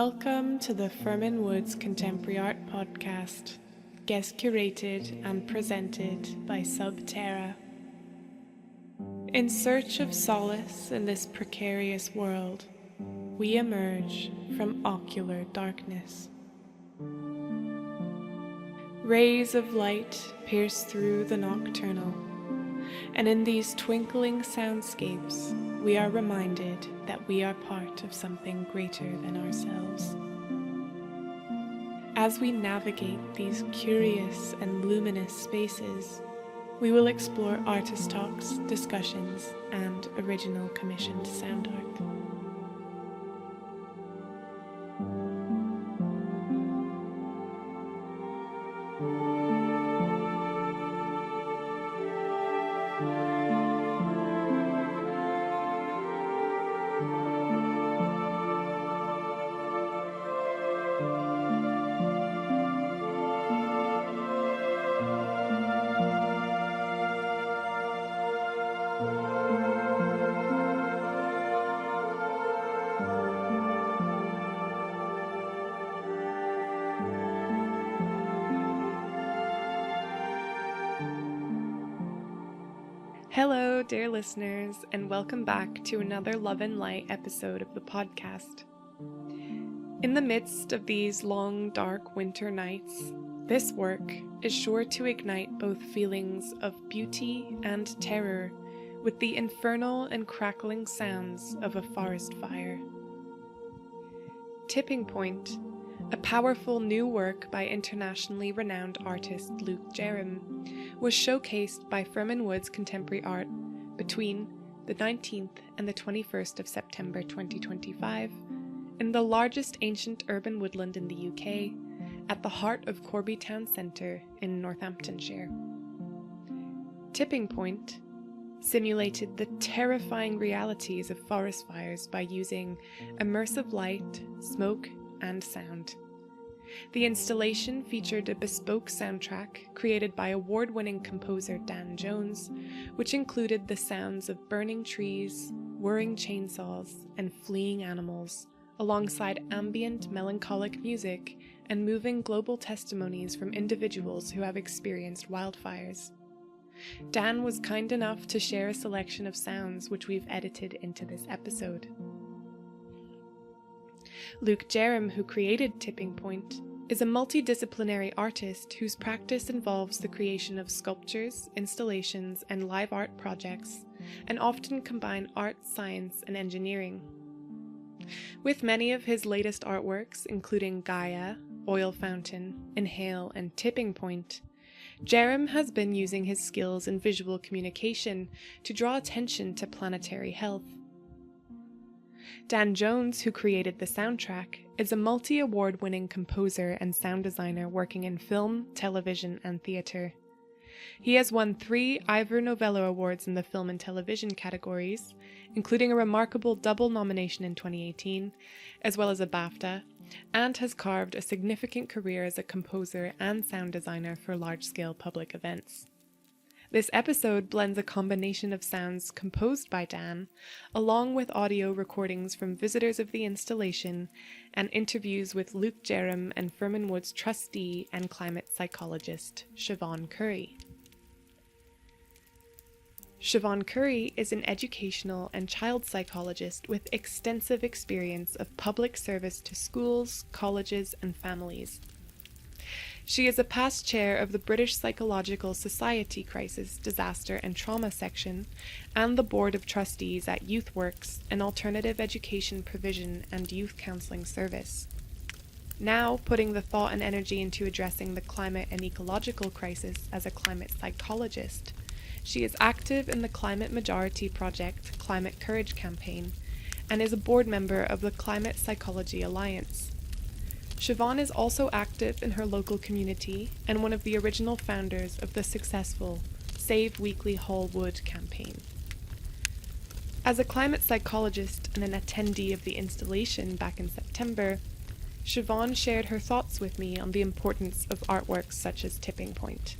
Welcome to the Fermynwoods Contemporary Art Podcast, guest curated and presented by Subterra. In search of solace in this precarious world, we emerge from ocular darkness. Rays of light pierce through the nocturnal, and in these twinkling soundscapes, we are reminded that we are part of something greater than ourselves. As we navigate these curious and luminous spaces, we will explore artist talks, discussions, and original commissioned sound art. Hello, dear listeners, and welcome back to another Love and Light episode of the podcast. In the midst of these long, dark winter nights, this work is sure to ignite both feelings of beauty and terror with the infernal and crackling sounds of a forest fire. Tipping Point, a powerful new work by internationally renowned artist Luke Jerram, was showcased by Fermynwoods Contemporary Art between the 19th and the 21st of September 2025 in the largest ancient urban woodland in the UK, at the heart of Corby town centre in Northamptonshire. Tipping Point simulated the terrifying realities of forest fires by using immersive light, smoke, and sound. The installation featured a bespoke soundtrack created by award-winning composer Dan Jones, which included the sounds of burning trees, whirring chainsaws, and fleeing animals, alongside ambient, melancholic music and moving global testimonies from individuals who have experienced wildfires. Dan was kind enough to share a selection of sounds which we've edited into this episode. Luke Jerram, who created Tipping Point, is a multidisciplinary artist whose practice involves the creation of sculptures, installations, and live art projects, and often combine art, science, and engineering. With many of his latest artworks, including Gaia, Oil Fountain, Inhale, and Tipping Point, Jerram has been using his skills in visual communication to draw attention to planetary health. Dan Jones, who created the soundtrack, is a multi-award-winning composer and sound designer working in film, television, and theatre. He has won 3 Ivor Novello Awards in the film and television categories, including a remarkable double nomination in 2018, as well as a BAFTA, and has carved a significant career as a composer and sound designer for large-scale public events. This episode blends a combination of sounds composed by Dan, along with audio recordings from visitors of the installation and interviews with Luke Jerram and Fermynwoods trustee and climate psychologist Siobhan Currie. Siobhan Currie is an educational and child psychologist with extensive experience of public service to schools, colleges, and families. She is a past chair of the British Psychological Society Crisis, Disaster and Trauma section and the Board of Trustees at YouthWorks, an alternative education provision and youth counselling service. Now putting the thought and energy into addressing the climate and ecological crisis as a climate psychologist, she is active in the Climate Majority Project Climate Courage campaign and is a board member of the Climate Psychology Alliance. Siobhan is also active in her local community and one of the original founders of the successful Save Weekly Haul Wood campaign. As a climate psychologist and an attendee of the installation back in September, Siobhan shared her thoughts with me on the importance of artworks such as Tipping Point.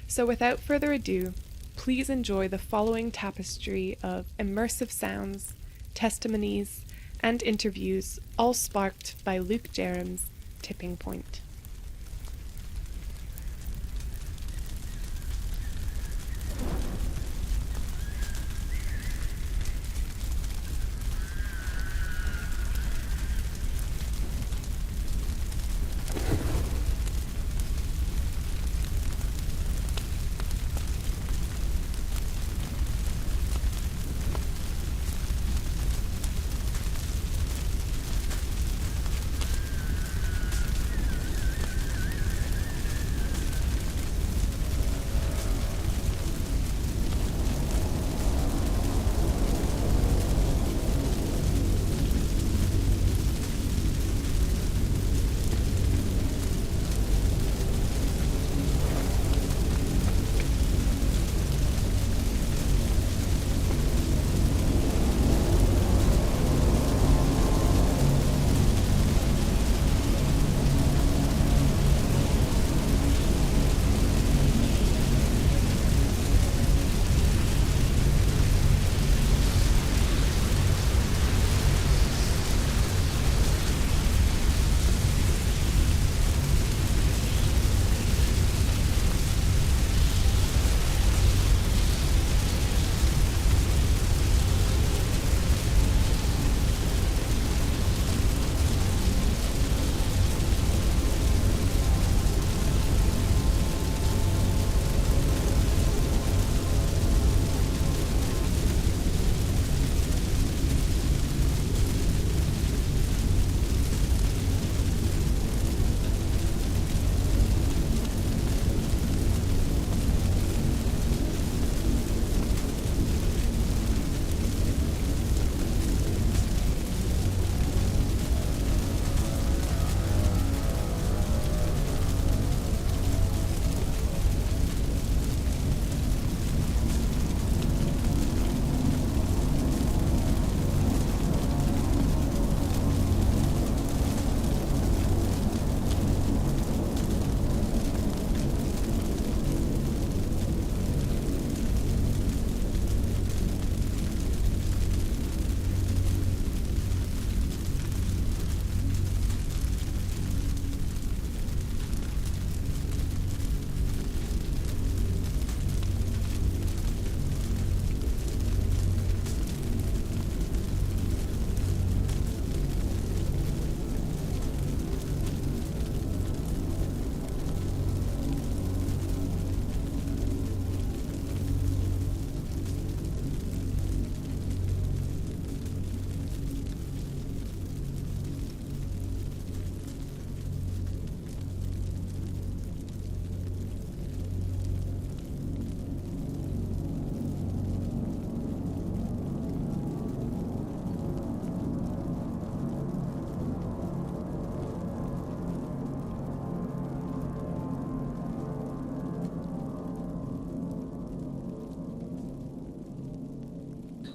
So without further ado, please enjoy the following tapestry of immersive sounds, testimonies, and interviews, all sparked by Luke Jerram's Tipping Point.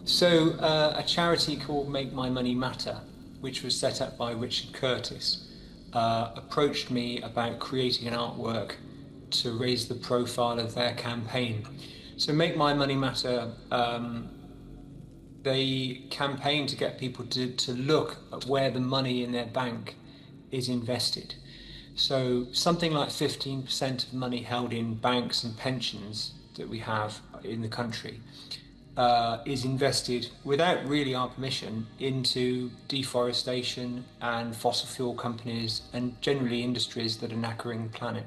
So a charity called Make My Money Matter, which was set up by Richard Curtis, approached me about creating an artwork to raise the profile of their campaign. So Make My Money Matter, they campaign to get people to look at where the money in their bank is invested. So something like 15% of money held in banks and pensions that we have in the country is invested without really our permission into deforestation and fossil fuel companies and generally industries that are knackering the planet.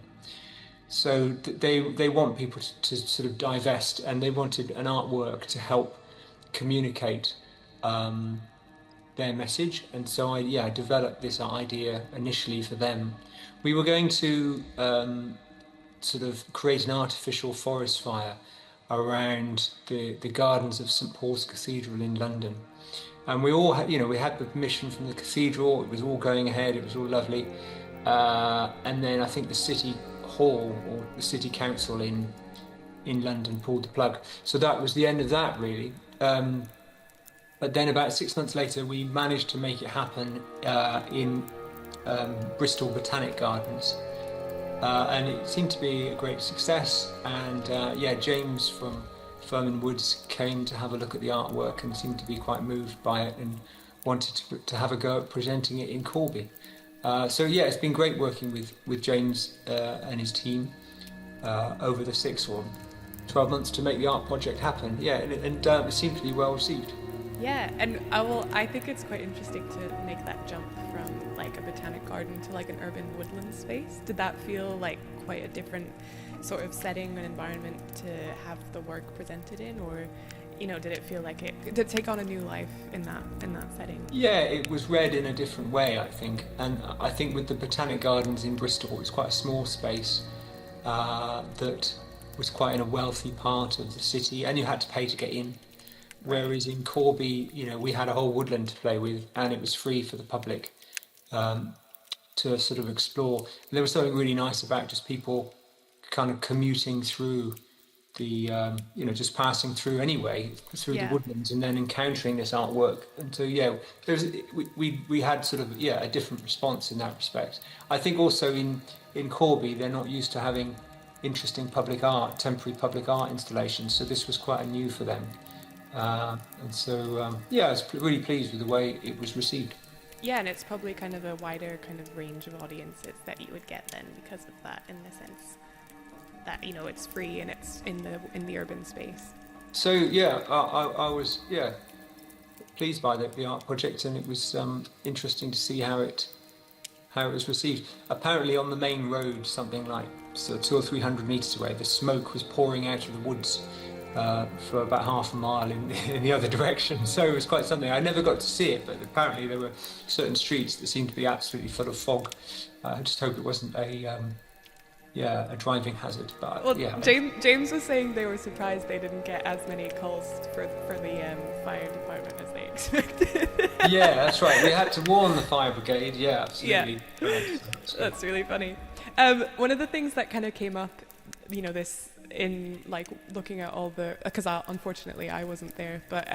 So they want people to sort of divest, and they wanted an artwork to help communicate their message. And so I developed this idea initially for them. We were going to sort of create an artificial forest fire around the gardens of St Paul's Cathedral in London, and we all had, we had the permission from the cathedral. It was all going ahead. It was all lovely, and then I think the City Hall or the City Council in London pulled the plug. So that was the end of that, really. But then about 6 months later, we managed to make it happen in Bristol Botanic Gardens. And it seemed to be a great success, and James from Fermynwoods came to have a look at the artwork and seemed to be quite moved by it, and wanted to have a go at presenting it in Corby. So yeah, it's been great working with James and his team over the 6 or 12 months to make the art project happen. Yeah, and it seemed to be well received. Yeah, and I think it's quite interesting to make that jump from like a botanic garden to like an urban woodland space. Did that feel like quite a different sort of setting and environment to have the work presented in, or did it feel like did it take on a new life in that setting? Yeah, it was read in a different way, I think, and I think with the Botanic Gardens in Bristol, it's quite a small space that was quite in a wealthy part of the city, and you had to pay to get in. Whereas in Corby, we had a whole woodland to play with, and it was free for the public to sort of explore. And there was something really nice about just people kind of commuting through the, just passing through anyway, through the woodlands, and then encountering this artwork. And so, we had sort of, a different response in that respect. I think also in Corby, they're not used to having interesting temporary public art installations, so this was quite new for them. I was really pleased with the way it was received. Yeah, and it's probably kind of a wider kind of range of audiences that you would get then because of that, in the sense that it's free and it's in the urban space. So I was pleased by the art project, and it was interesting to see how it was received. Apparently, on the main road, something like 200 or 300 meters away, the smoke was pouring out of the woods for about half a mile in the other direction. So it was quite something. I never got to see it, but apparently there were certain streets that seemed to be absolutely full of fog. I just hope it wasn't a driving hazard. But James was saying they were surprised they didn't get as many calls for the fire department as they expected. Yeah, that's right. We had to warn the fire brigade. Yeah, absolutely. Yeah. That's really funny. One of the things that kind of came up, this in like looking at all the, because unfortunately I wasn't there, but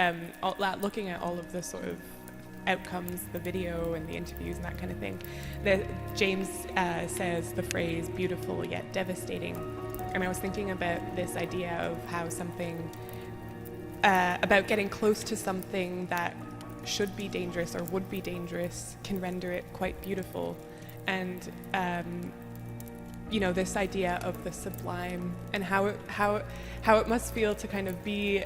looking at all of the sort of outcomes, the video and the interviews and that kind of thing, that James says the phrase beautiful yet devastating, and I was thinking about this idea of how something about getting close to something that should be dangerous or would be dangerous can render it quite beautiful, and this idea of the sublime and how it must feel to kind of be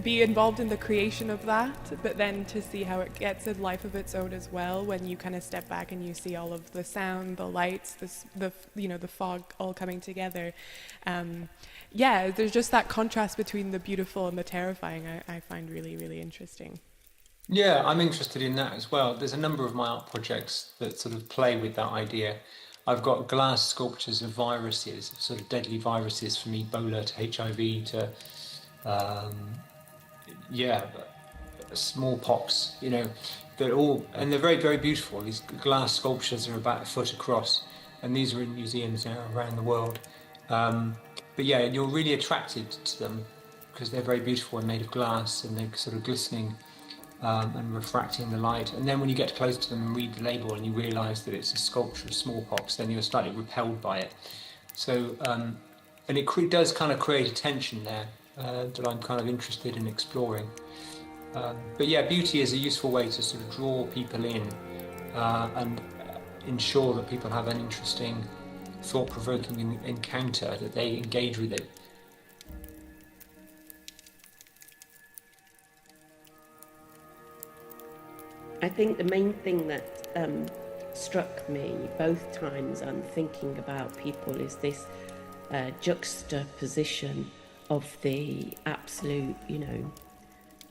involved in the creation of that, but then to see how it gets a life of its own as well when you kind of step back and you see all of the sound, the lights, the fog all coming together. There's just that contrast between the beautiful and the terrifying I find really, really interesting. Yeah, I'm interested in that as well. There's a number of my art projects that sort of play with that idea. I've got glass sculptures of viruses, sort of deadly viruses, from Ebola to HIV to, smallpox. They're all, and they're very, very beautiful. These glass sculptures are about a foot across, and these are in museums now around the world. You're really attracted to them because they're very beautiful and made of glass, and they're sort of glistening. And refracting the light, and then when you get close to them and read the label and you realise that it's a sculpture of smallpox, then you're slightly repelled by it. So, and it does kind of create a tension there that I'm kind of interested in exploring. Beauty is a useful way to sort of draw people in and ensure that people have an interesting, thought-provoking encounter, that they engage with it. I think the main thing that struck me both times I'm thinking about people is this juxtaposition of the absolute,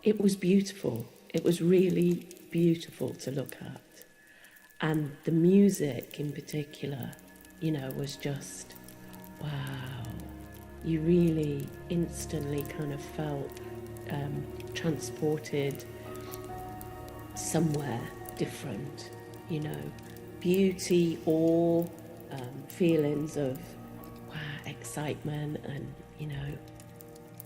it was beautiful. It was really beautiful to look at. And the music in particular, was just, wow. You really instantly kind of felt transported somewhere different, beauty, awe, feelings of excitement and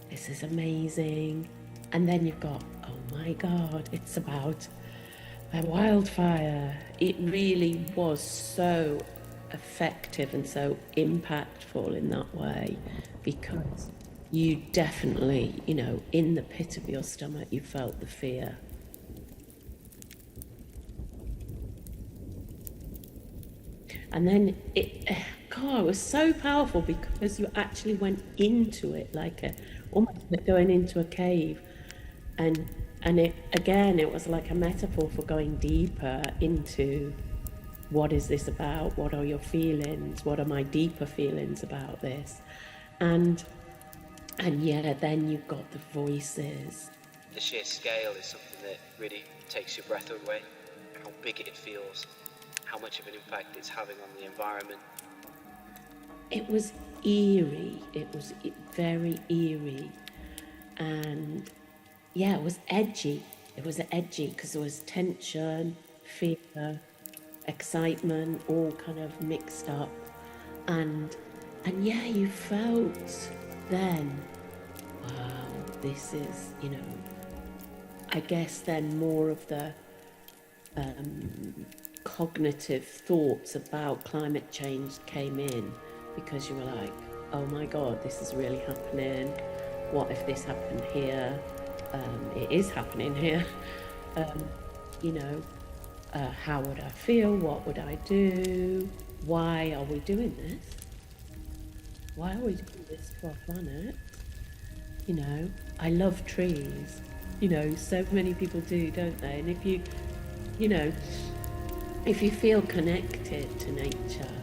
this is amazing. And then you've got, oh my God, it's about a wildfire. It really was so effective and so impactful in that way, because you definitely, in the pit of your stomach, you felt the fear. And then God, it was so powerful because you actually went into it almost like going into a cave. And it was like a metaphor for going deeper into what is this about? What are your feelings? What are my deeper feelings about this? And yeah, then you've got the voices. The sheer scale is something that really takes your breath away. How big it feels, how much of an impact it's having on the environment. It was eerie. It was very eerie. And yeah, it was edgy. It was edgy because there was tension, fear, excitement, all kind of mixed up. And yeah, you felt then, wow, this is, I guess then more of the cognitive thoughts about climate change came in, because you were like, oh my God, this is really happening. What if this happened here? It is happening here. How would I feel? What would I do? Why are we doing this? Why are we doing this to our planet? I love trees. So many people do, don't they? And if you feel connected to nature,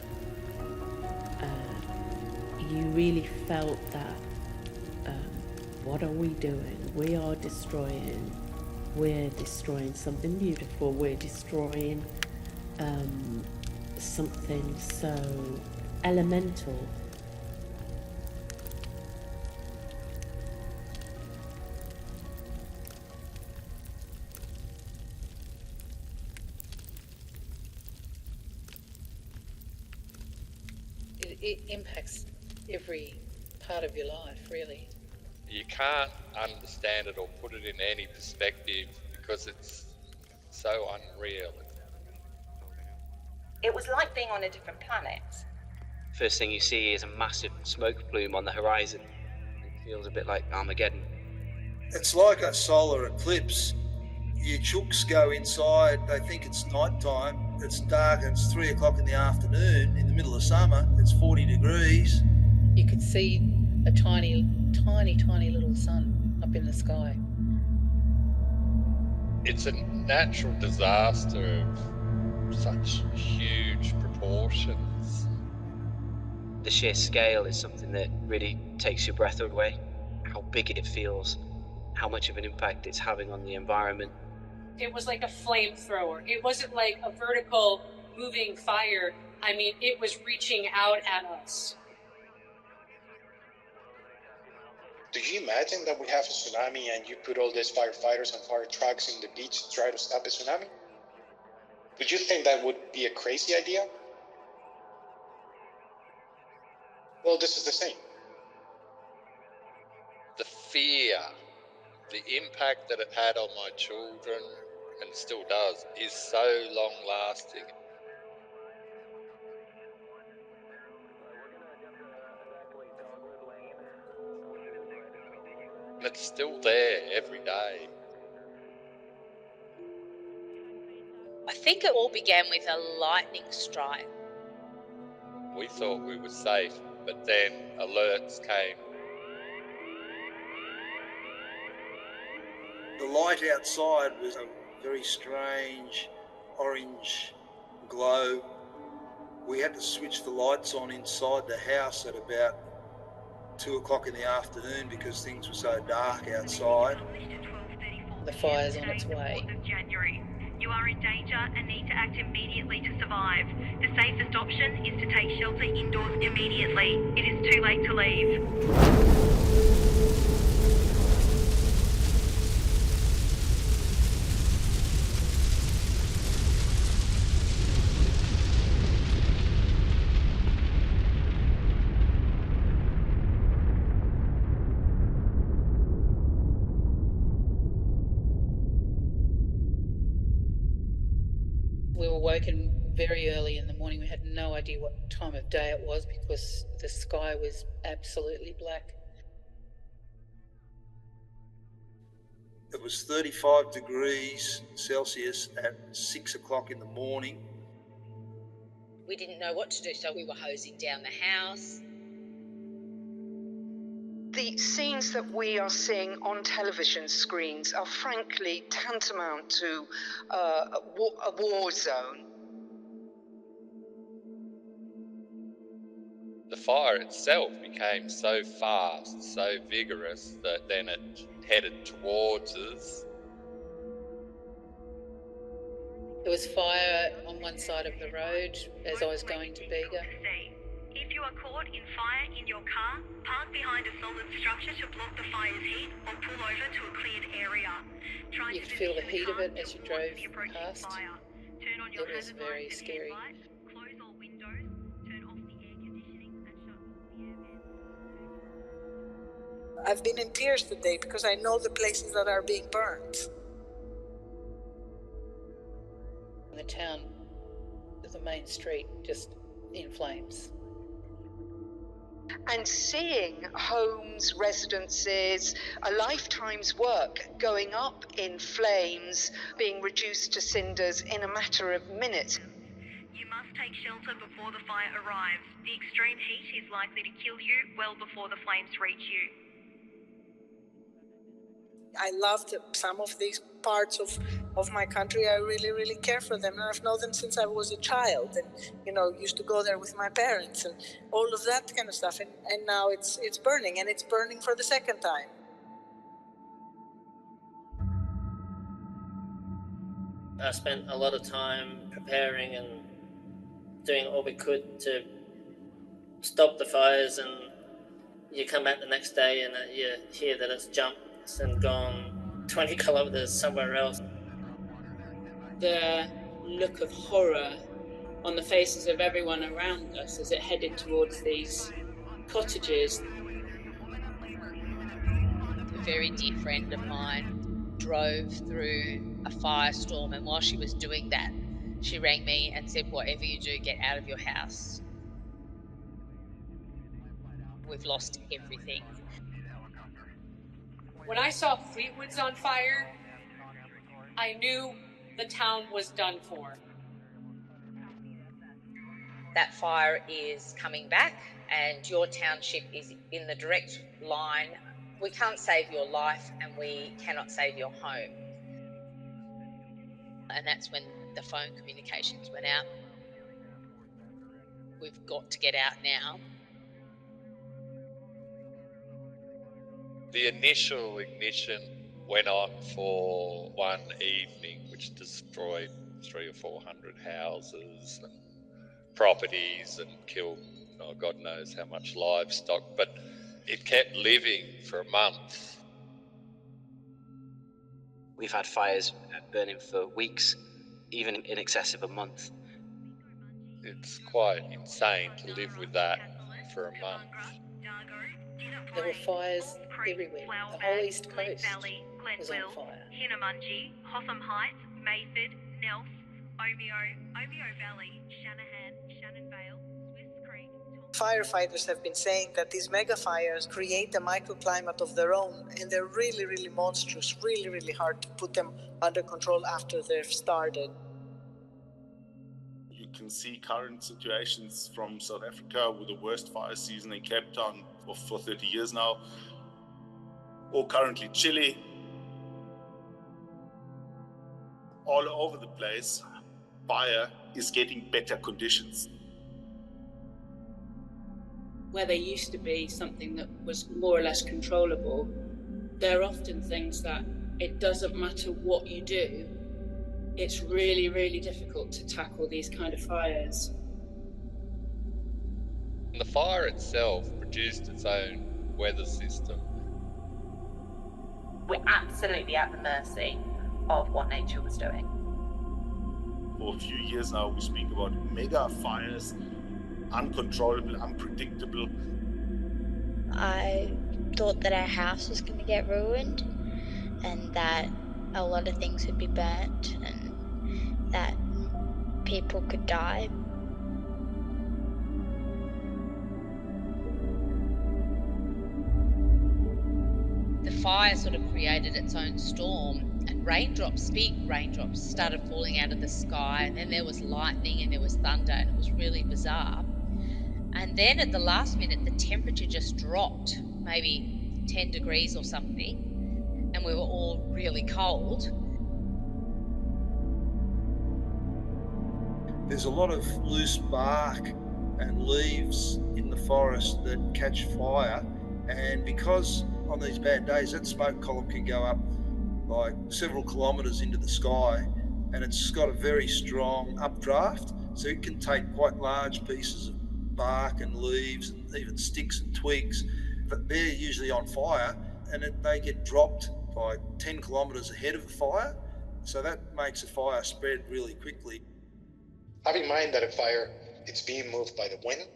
you really felt that, what are we doing? We're destroying something beautiful. We're destroying something so elemental. It impacts every part of your life, really. You can't understand it or put it in any perspective because it's so unreal. It was like being on a different planet. First thing you see is a massive smoke plume on the horizon. It feels a bit like Armageddon. It's like a solar eclipse. Your chooks go inside, they think it's night time, it's dark, and it's 3 o'clock in the afternoon, in the middle of summer, it's 40 degrees. You could see a tiny little sun up in the sky. It's a natural disaster of such huge proportions. The sheer scale is something that really takes your breath away. How big it feels, how much of an impact it's having on the environment. It was like a flamethrower. It wasn't like a vertical moving fire. I mean, it was reaching out at us. Do you imagine that we have a tsunami and you put all these firefighters and fire trucks in the beach to try to stop a tsunami? Would you think that would be a crazy idea? Well, this is the same. The fear, the impact that it had on my children, and still does, is so long lasting. And it's still there every day. I think it all began with a lightning strike. We thought we were safe, but then alerts came. The light outside was a very strange orange glow. We had to switch the lights on inside the house at about 2 o'clock in the afternoon because things were so dark outside. The fire's on its way. You are in danger and need to act immediately to survive. The safest option is to take shelter indoors immediately. It is too late to leave. We were woken very early in the morning. We had no idea what time of day it was because the sky was absolutely black. It was 35 degrees Celsius at 6 o'clock in the morning. We didn't know what to do, so we were hosing down the house. The scenes that we are seeing on television screens are frankly tantamount to a war zone. The fire itself became so fast, so vigorous, that then it headed towards us. There was fire on one side of the road as I was going to Bega. If you are caught in fire in your car, park behind a solid structure to block the fire's heat or pull over to a cleared area. You could feel the heat of it as you drove past. It was very scary. Close all windows, turn off the air conditioning and shut all the air vents. I've been in tears today because I know the places that are being burned. The town, the main street, just in flames. And seeing homes, residences, a lifetime's work going up in flames, being reduced to cinders in a matter of minutes. You must take shelter before the fire arrives. The extreme heat is likely to kill you well before the flames reach you. I loved some of these parts of my country. I really, really care for them. And I've known them since I was a child and, used to go there with my parents and all of that kind of stuff. And now it's burning, and it's burning for the second time. I spent a lot of time preparing and doing all we could to stop the fires, and you come back the next day and you hear that it's jumped and gone 20 kilometres somewhere else. The look of horror on the faces of everyone around us as it headed towards these cottages. A very dear friend of mine drove through a firestorm, and while she was doing that, she rang me and said, "Whatever you do, get out of your house. We've lost everything." When I saw Fermynwoods on fire, I knew the town was done for. That fire is coming back, and your township is in the direct line. We can't save your life, and we cannot save your home. And that's when the phone communications went out. We've got to get out now. The initial ignition went on for one evening, which destroyed 300 or 400 houses and properties and killed, God knows how much livestock, but it kept living for a month. We've had fires burning for weeks, even in excess of a month. It's quite insane to live with that for a month. There were fires everywhere. The whole east coast was on fire. Hinnamungy, Hotham Heights, Mayford, Nels, Omeo Valley, Shannon Vale, Swiss Creek. Firefighters have been saying that these mega fires create a microclimate of their own, and they're really, really monstrous, really, really hard to put them under control after they've started. You can see current situations from South Africa with the worst fire season in Cape Town for 30 years now, or currently Chile. All over the place, fire is getting better conditions. Where there used to be something that was more or less controllable, there are often things that it doesn't matter what you do, it's really, really difficult to tackle these kind of fires. The fire itself produced its own weather system. We're absolutely at the mercy of what nature was doing. For a few years now, we speak about mega fires, uncontrollable, unpredictable. I thought that our house was going to get ruined and that a lot of things would be burnt and that people could die. The fire sort of created its own storm, and raindrops, big raindrops, started falling out of the sky, and then there was lightning and there was thunder, and it was really bizarre. And then at the last minute, the temperature just dropped, maybe 10 degrees or something, and we were all really cold. There's a lot of loose bark and leaves in the forest that catch fire, and because on these bad days that smoke column can go up like several kilometres into the sky, and it's got a very strong updraft, so it can take quite large pieces of bark and leaves and even sticks and twigs, but they're usually on fire, and they get dropped like 10 kilometres ahead of the fire, so that makes a fire spread really quickly. Have in mind that a fire, it's being moved by the wind,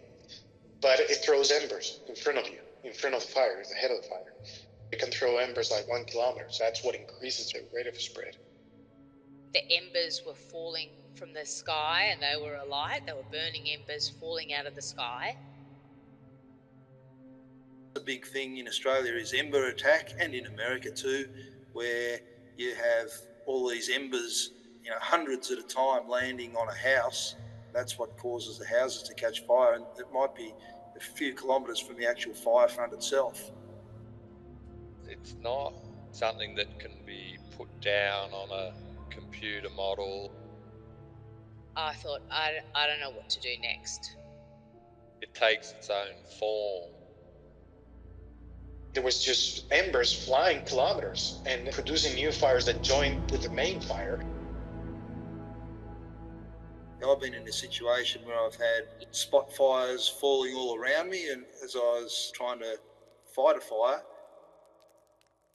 but it throws embers in front of you, in front of the fire, ahead of the fire. It can throw embers like 1 kilometer, so that's what increases the rate of spread. The embers were falling from the sky and they were alight. They were burning embers falling out of the sky. The big thing in Australia is ember attack, and in America too, where you have all these embers, hundreds at a time landing on a house. That's what causes the houses to catch fire, and it might be a few kilometres from the actual fire front itself. It's not something that can be put down on a computer model. I thought, I don't know what to do next. It takes its own form. There was just embers flying kilometers and producing new fires that joined with the main fire. I've been in a situation where I've had spot fires falling all around me, and as I was trying to fight a fire,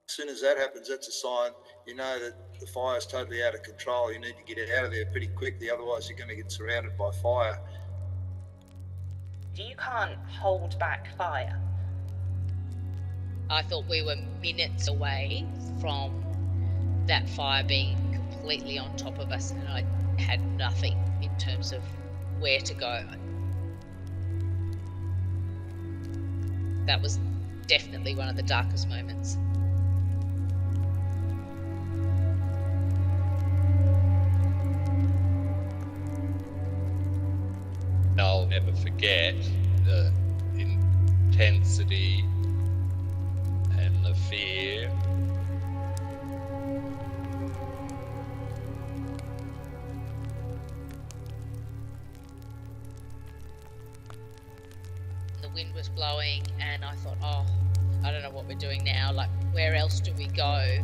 as soon as that happens, that's a sign you know that the fire's totally out of control. You need to get out of there pretty quickly, otherwise you're going to get surrounded by fire. You can't hold back fire. I thought we were minutes away from that fire being completely on top of us, and I had nothing in terms of where to go. That was definitely one of the darkest moments. I'll never forget the intensity and the fear. The wind was blowing and I thought, I don't know what we're doing now, like where else do we go?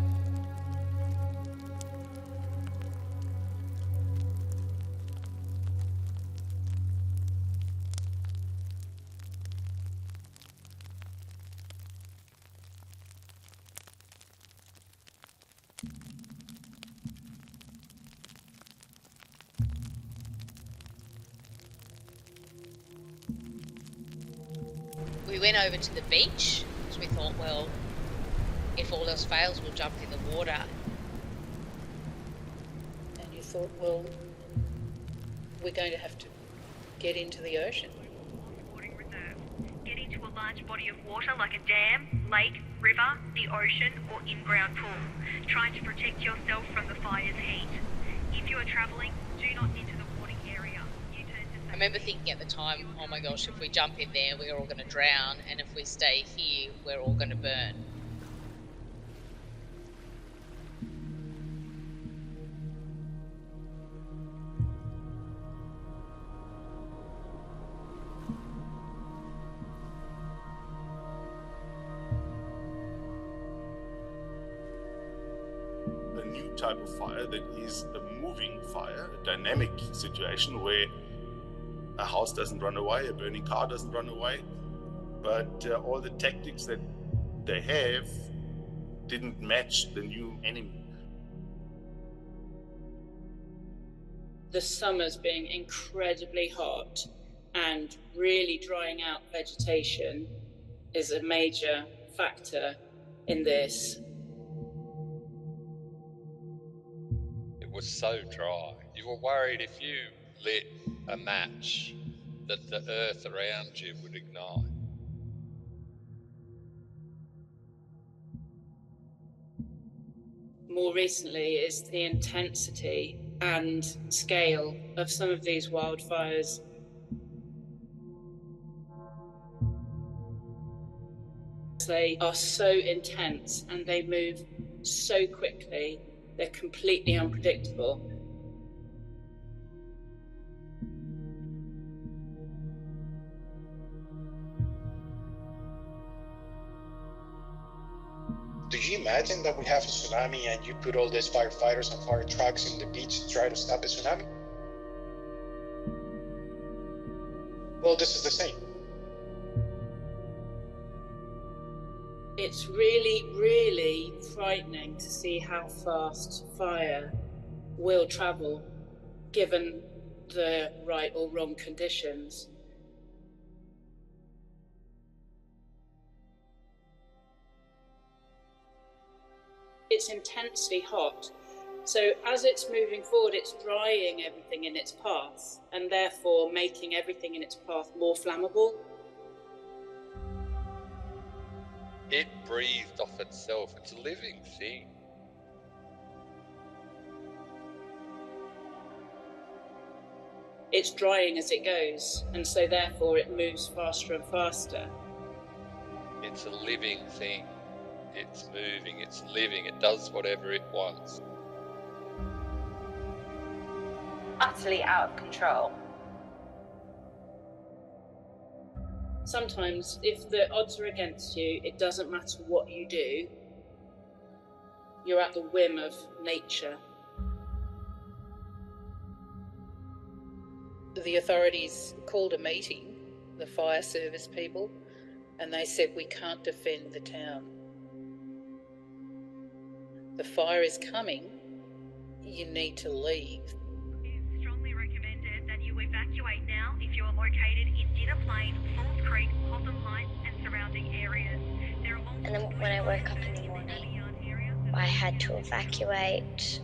We went over to the beach because we thought, well, if all else fails, we'll jump in the water. And you thought, well, we're going to have to get into the ocean. Get into a large body of water like a dam, lake, river, the ocean, or in-ground pool, trying to protect yourself from the fire's heat. If you are travelling, do not enter the water area. I remember thinking at the time, oh my gosh, if we jump in there, we're all going to drown, and if we stay here, we're all going to burn. A new type of fire that is a moving fire, a dynamic situation where a house doesn't run away, a burning car doesn't run away, but all the tactics that they have didn't match the new enemy. The summers being incredibly hot and really drying out vegetation is a major factor in this. It was so dry. You were worried if you lit a match that the earth around you would ignite. more recently is the intensity and scale of some of these wildfires. They are so intense and they move so quickly, they're completely unpredictable. Do you imagine that we have a tsunami and you put all these firefighters and fire trucks in the beach to try to stop a tsunami? Well, this is the same. It's really, really frightening to see how fast fire will travel given the right or wrong conditions. It's intensely hot, so as it's moving forward, it's drying everything in its path and therefore making everything in its path more flammable. It breathed off itself. It's a living thing. It's drying as it goes, and so therefore it moves faster and faster. It's a living thing. It's moving, it's living, it does whatever it wants. Utterly out of control. Sometimes, if the odds are against you, it doesn't matter what you do. You're at the whim of nature. The authorities called a meeting, the fire service people, and they said, we can't defend the town. The fire is coming, you need to leave. It's strongly recommended that you evacuate now if you are located in Dinner Plain, Falls Creek, Hotham Heights and surrounding areas. And then when I woke up in the morning, I had to evacuate.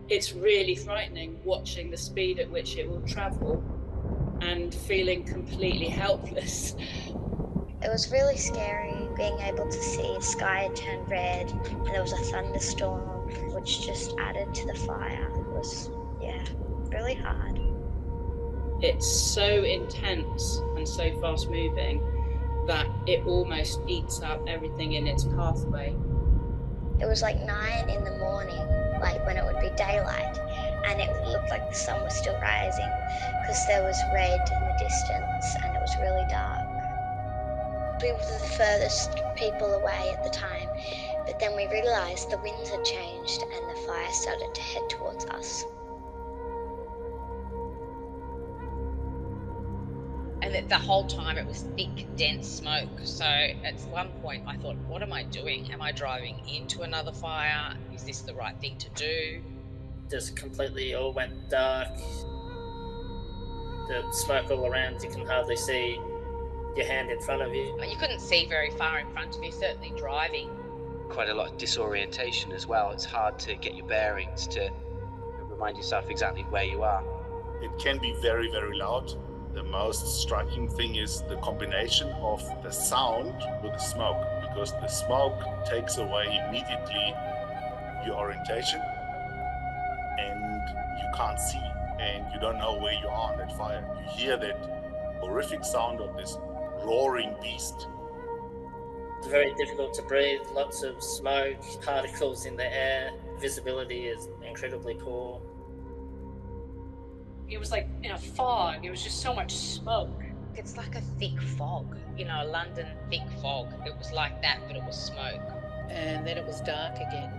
It's really frightening watching the speed at which it will travel and feeling completely helpless. It was really scary being able to see the sky had turned red and there was a thunderstorm which just added to the fire. It was, really hard. It's so intense and so fast moving that it almost eats up everything in its pathway. It was like 9 in the morning, like when it would be daylight, and it looked like the sun was still rising because there was red in the distance and it was really dark. We were the furthest people away at the time, but then we realised the winds had changed and the fire started to head towards us. And the whole time it was thick, dense smoke. So at one point I thought, what am I doing? Am I driving into another fire? Is this the right thing to do? Just completely all went dark. The smoke all around, you can hardly see your hand in front of you. You couldn't see very far in front of you, certainly driving. Quite a lot of disorientation as well. It's hard to get your bearings, to remind yourself exactly where you are. It can be very, very loud. The most striking thing is the combination of the sound with the smoke, because the smoke takes away immediately your orientation and you can't see and you don't know where you are on that fire. You hear that horrific sound of this roaring beast. It's very difficult to breathe, lots of smoke, particles in the air, visibility is incredibly poor. It was like in a fog. It was just so much smoke. It's like a thick fog, a London thick fog. It was like that, but it was smoke. And then it was dark again.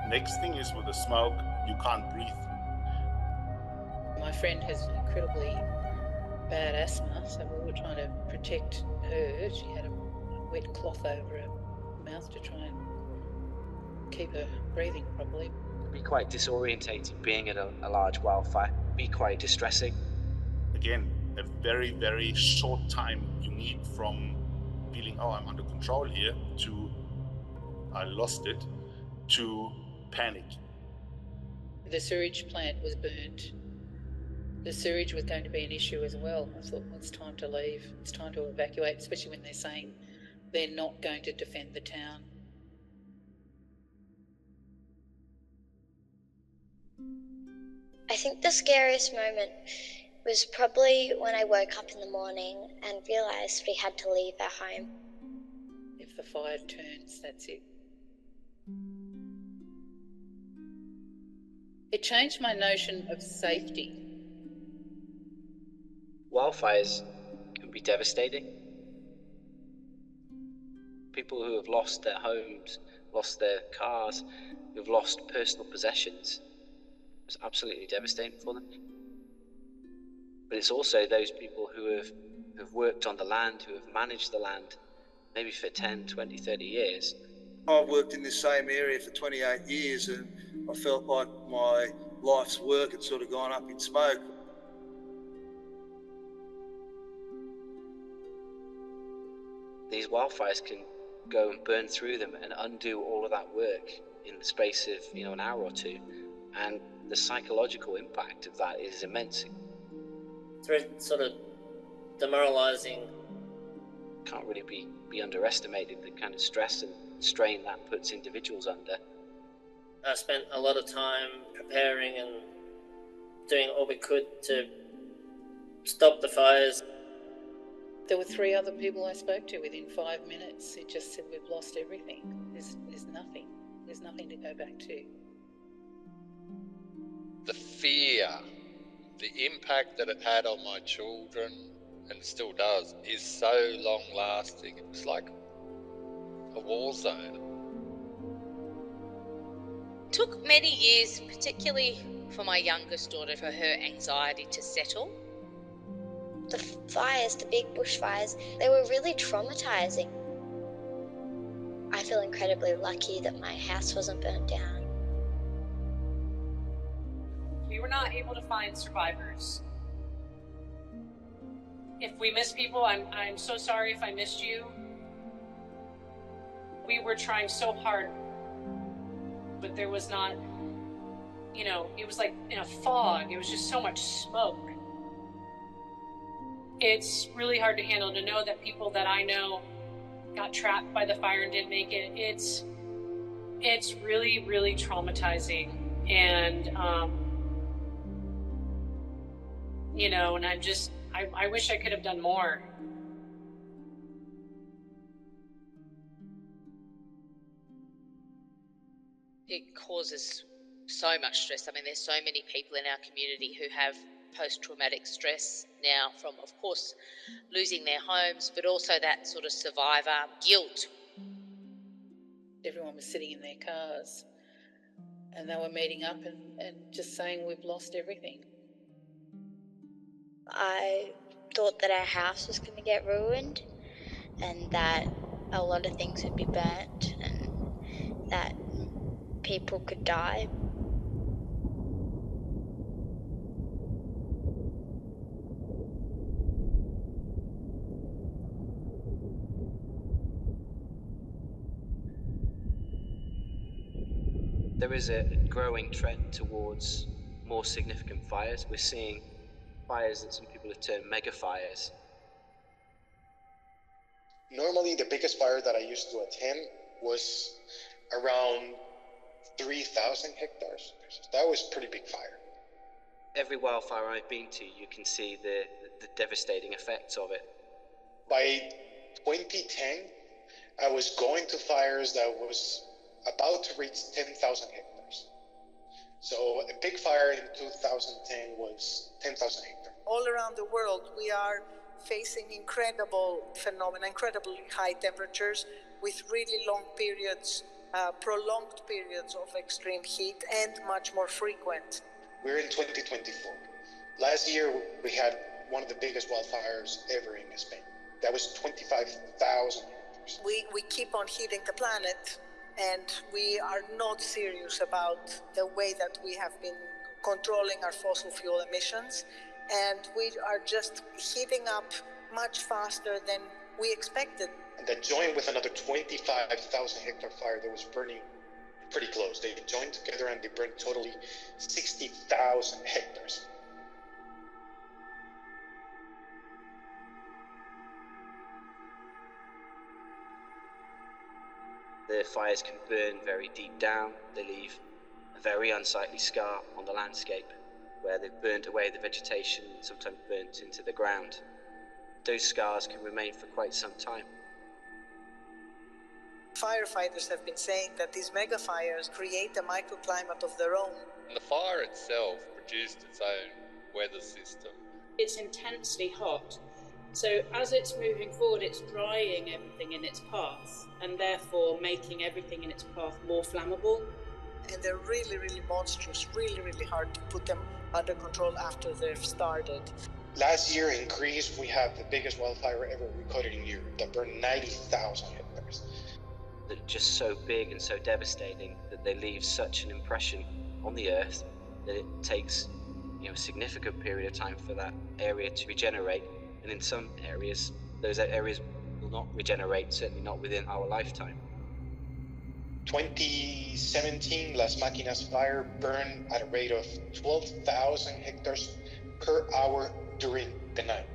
Next thing is with the smoke, you can't breathe. My friend has incredibly bad asthma, so we were trying to protect her. She had a wet cloth over her mouth to try and keep her breathing properly. It'd be quite disorientating being at a large wildfire. It'd be quite distressing. Again, a very, very short time you need from feeling, oh, I'm under control here, to I lost it, to panic. The sewage plant was burnt. The sewage was going to be an issue as well. I thought, well, it's time to leave. It's time to evacuate, especially when they're saying they're not going to defend the town. I think the scariest moment was probably when I woke up in the morning and realised we had to leave our home. If the fire turns, that's it. It changed my notion of safety. Wildfires can be devastating. People who have lost their homes, lost their cars, who've lost personal possessions, it's absolutely devastating for them. But it's also those people who have worked on the land, who have managed the land, maybe for 10, 20, 30 years. I've worked in this same area for 28 years and I felt like my life's work had sort of gone up in smoke. These wildfires can go and burn through them and undo all of that work in the space of, an hour or two. And the psychological impact of that is immense. It's very sort of demoralising. Can't really be underestimated, the kind of stress and strain that puts individuals under. I spent a lot of time preparing and doing all we could to stop the fires. There were 3 other people I spoke to within 5 minutes who just said, we've lost everything. There's nothing. There's nothing to go back to. The fear, the impact that it had on my children, and still does, is so long lasting. It was like a war zone. It took many years, particularly for my youngest daughter, for her anxiety to settle. The fires, the big bushfires, they were really traumatising. I feel incredibly lucky that my house wasn't burnt down. We were not able to find survivors. If we miss people, I'm so sorry if I missed you. We were trying so hard, but there was not, it was like in a fog. It was just so much smoke. It's really hard to handle, to know that people that I know got trapped by the fire and didn't make it. It's really, really traumatizing. And, and I wish I could have done more. It causes so much stress. I mean, there's so many people in our community who have post-traumatic stress now from, of course, losing their homes, but also that sort of survivor guilt. Everyone was sitting in their cars and they were meeting up and just saying, we've lost everything. I thought that our house was going to get ruined and that a lot of things would be burnt and that people could die. There is a growing trend towards more significant fires. We're seeing fires that some people have termed mega fires. Normally, the biggest fire that I used to attend was around 3,000 hectares. That was a pretty big fire. Every wildfire I've been to, you can see the devastating effects of it. By 2010, I was going to fires that was about to reach 10,000 hectares. So a big fire in 2010 was 10,000 hectares. All around the world, we are facing incredible phenomena, incredibly high temperatures with really long periods, prolonged periods of extreme heat and much more frequent. We're in 2024. Last year, we had one of the biggest wildfires ever in Spain. That was 25,000 hectares. We keep on heating the planet, and we are not serious about the way that we have been controlling our fossil fuel emissions, and we are just heating up much faster than we expected. And that joined with another 25,000 hectare fire that was burning pretty close. They joined together and they burned totally 60,000 hectares. The fires can burn very deep down. They leave very unsightly scar on the landscape where they've burnt away the vegetation, sometimes burnt into the ground. Those scars can remain for quite some time. Firefighters have been saying that these mega fires create a microclimate of their own. And the fire itself produced its own weather system. It's intensely hot, so as it's moving forward, it's drying everything in its path, and therefore making everything in its path more flammable. And they're really, really monstrous, really, really hard to put them under control after they've started. Last year in Greece, we had the biggest wildfire ever recorded in Europe that burned 90,000 hectares. They're just so big and so devastating that they leave such an impression on the earth that it takes a significant period of time for that area to regenerate. And in some areas, those areas will not regenerate, certainly not within our lifetime. 2017, Las Máquinas fire burned at a rate of 12,000 hectares per hour during the night.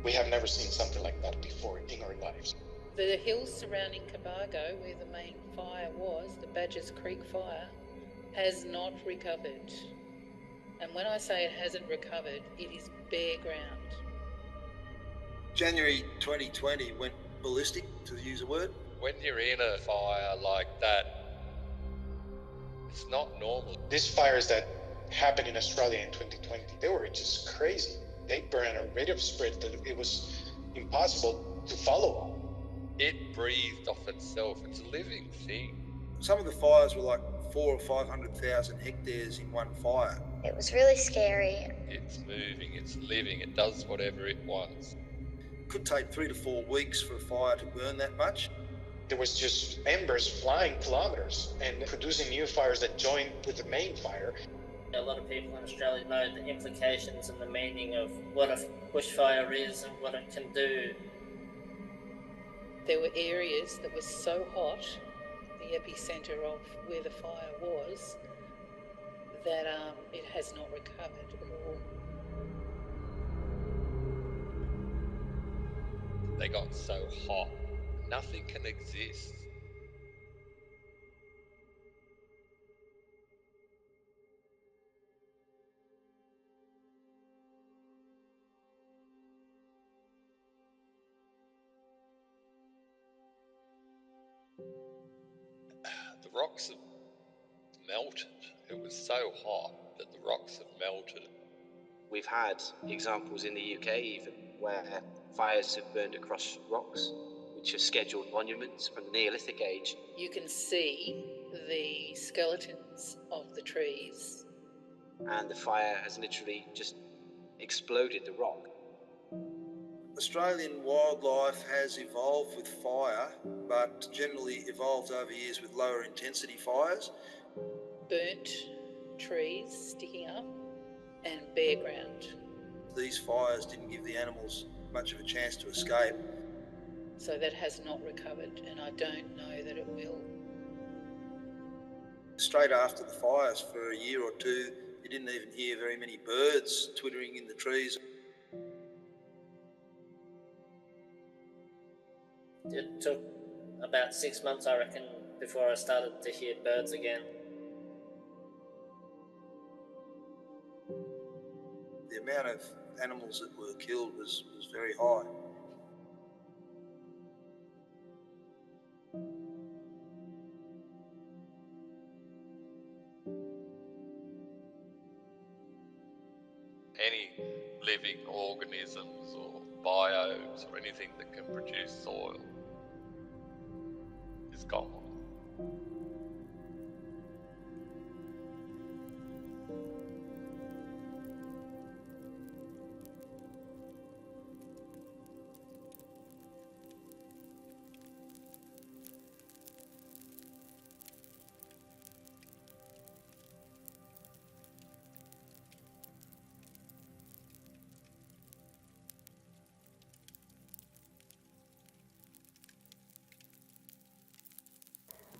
We have never seen something like that before in our lives. The hills surrounding Cabargo, where the main fire was, the Badgers Creek fire, has not recovered. And when I say it hasn't recovered, it is bare ground. January 2020 went ballistic, to use a word. When you're in a fire like that, it's not normal. These fires that happened in Australia in 2020, they were just crazy. They burned at a rate of spread that it was impossible to follow up. It breathed off itself. It's a living thing. Some of the fires were like 400,000 or 500,000 hectares in one fire. It was really scary. It's moving, it's living, it does whatever it wants. It could take 3 to 4 weeks for a fire to burn that much. There was just embers flying kilometers and producing new fires that joined with the main fire. A lot of people in Australia know the implications and the meaning of what a bushfire is and what it can do. There were areas that were so hot, the epicentre of where the fire was, that it has not recovered at all. They got so hot, nothing can exist. The rocks have melted. It was so hot that the rocks have melted. We've had examples in the UK even where fires have burned across rocks, which are scheduled monuments from the Neolithic age. You can see the skeletons of the trees. And the fire has literally just exploded the rock. Australian wildlife has evolved with fire, but generally evolved over years with lower intensity fires. Burnt trees sticking up and bare ground. These fires didn't give the animals much of a chance to escape. So that has not recovered, and I don't know that it will. Straight after the fires, for a year or two, you didn't even hear very many birds twittering in the trees. It took about 6 months, I reckon, before I started to hear birds again. The amount of animals that were killed was very high. Any living organisms or biomes or anything that can produce soil is gone.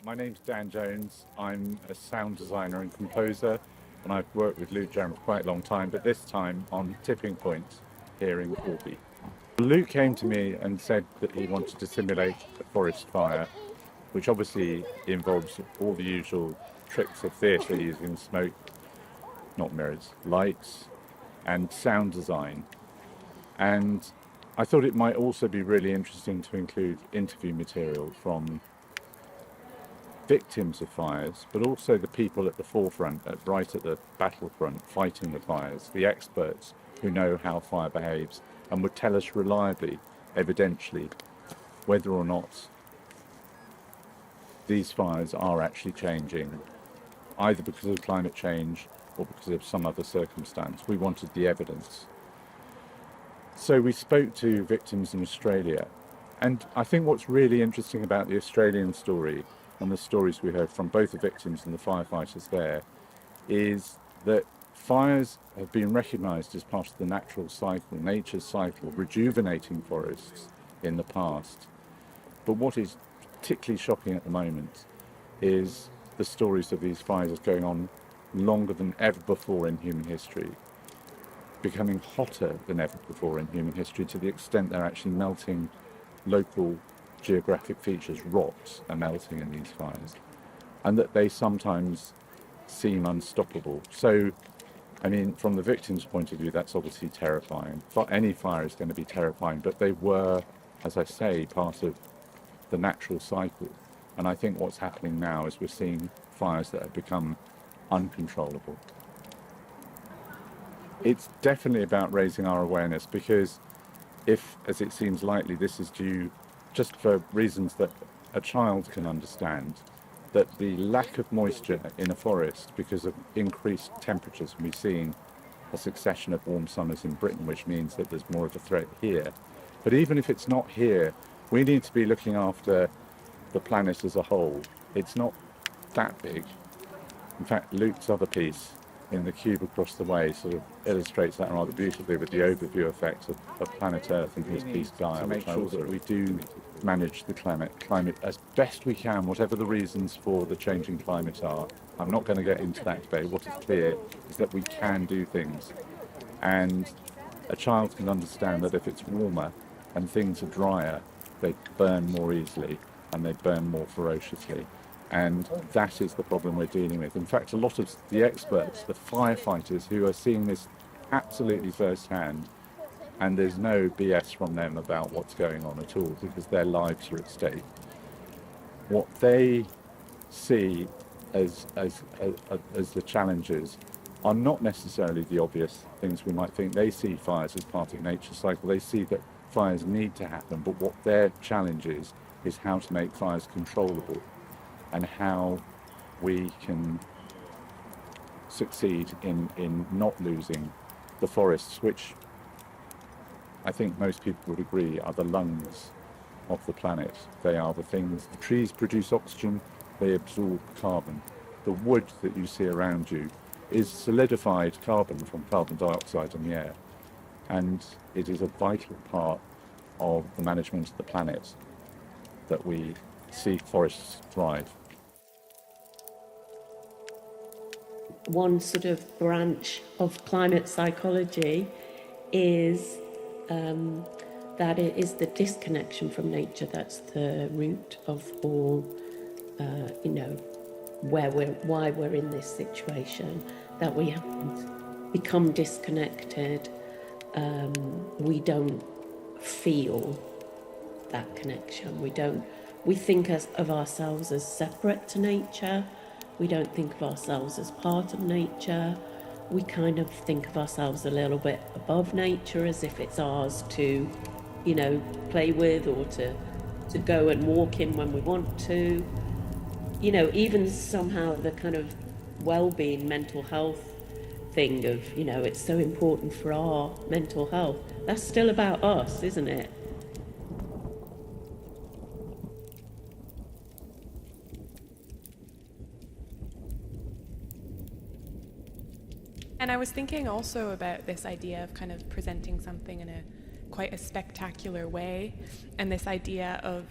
My name's Dan Jones. I'm a sound designer and composer, and I've worked with Luke Jerram for quite a long time, but this time on Tipping Point here in Corby. Luke came to me and said that he wanted to simulate a forest fire, which obviously involves all the usual tricks of theatre using smoke, not mirrors, lights, and sound design. And I thought it might also be really interesting to include interview material from victims of fires, but also the people at the forefront, right at the battlefront, fighting the fires, the experts who know how fire behaves and would tell us reliably, evidentially, whether or not these fires are actually changing, either because of climate change or because of some other circumstance. We wanted the evidence. So we spoke to victims in Australia, and I think what's really interesting about the Australian story and the stories we heard from both the victims and the firefighters there is that fires have been recognised as part of the natural cycle, nature's cycle, rejuvenating forests in the past. But what is particularly shocking at the moment is the stories of these fires going on longer than ever before in human history, becoming hotter than ever before in human history, to the extent they're actually melting local geographic features. Rocks are melting in these fires, and that they sometimes seem unstoppable. So, I mean, from the victim's point of view, that's obviously terrifying. Any fire is going to be terrifying, but they were, as I say, part of the natural cycle. And I think what's happening now is we're seeing fires that have become uncontrollable. It's definitely about raising our awareness, because if, as it seems likely, this is due just for reasons that a child can understand, that the lack of moisture in a forest because of increased temperatures, and we've seen a succession of warm summers in Britain, which means that there's more of a threat here. But even if it's not here, we need to be looking after the planet as a whole. It's not that big. In fact, Luke's other piece in the cube across the way sort of illustrates that rather beautifully with the overview effects of planet Earth in his piece Gaia, to make sure that we do manage the climate as best we can, whatever the reasons for the changing climate are. I'm not going to get into that debate. What is clear is that we can do things, and a child can understand that if it's warmer and things are drier, they burn more easily and they burn more ferociously. And that is the problem we're dealing with. In fact, a lot of the experts, the firefighters who are seeing this absolutely firsthand, and there's no BS from them about what's going on at all, because their lives are at stake. What they see as the challenges are not necessarily the obvious things we might think. They see fires as part of nature's cycle. They see that fires need to happen, but what their challenge is how to make fires controllable, and how we can succeed in not losing the forests, which I think most people would agree are the lungs of the planet. They are the things. The trees produce oxygen, they absorb carbon. The wood that you see around you is solidified carbon from carbon dioxide in the air, and it is a vital part of the management of the planet that we see forests thrive. One sort of branch of climate psychology is that it is the disconnection from nature that's the root of all, why we're in this situation, that we have become disconnected. We don't feel that connection. We think of ourselves as separate to nature. We don't think of ourselves as part of nature. We kind of think of ourselves a little bit above nature, as if it's ours to, play with, or to go and walk in when we want to. Even somehow the kind of well-being, mental health thing of, it's so important for our mental health. That's still about us, isn't it? And I was thinking also about this idea of kind of presenting something in quite a spectacular way, and this idea of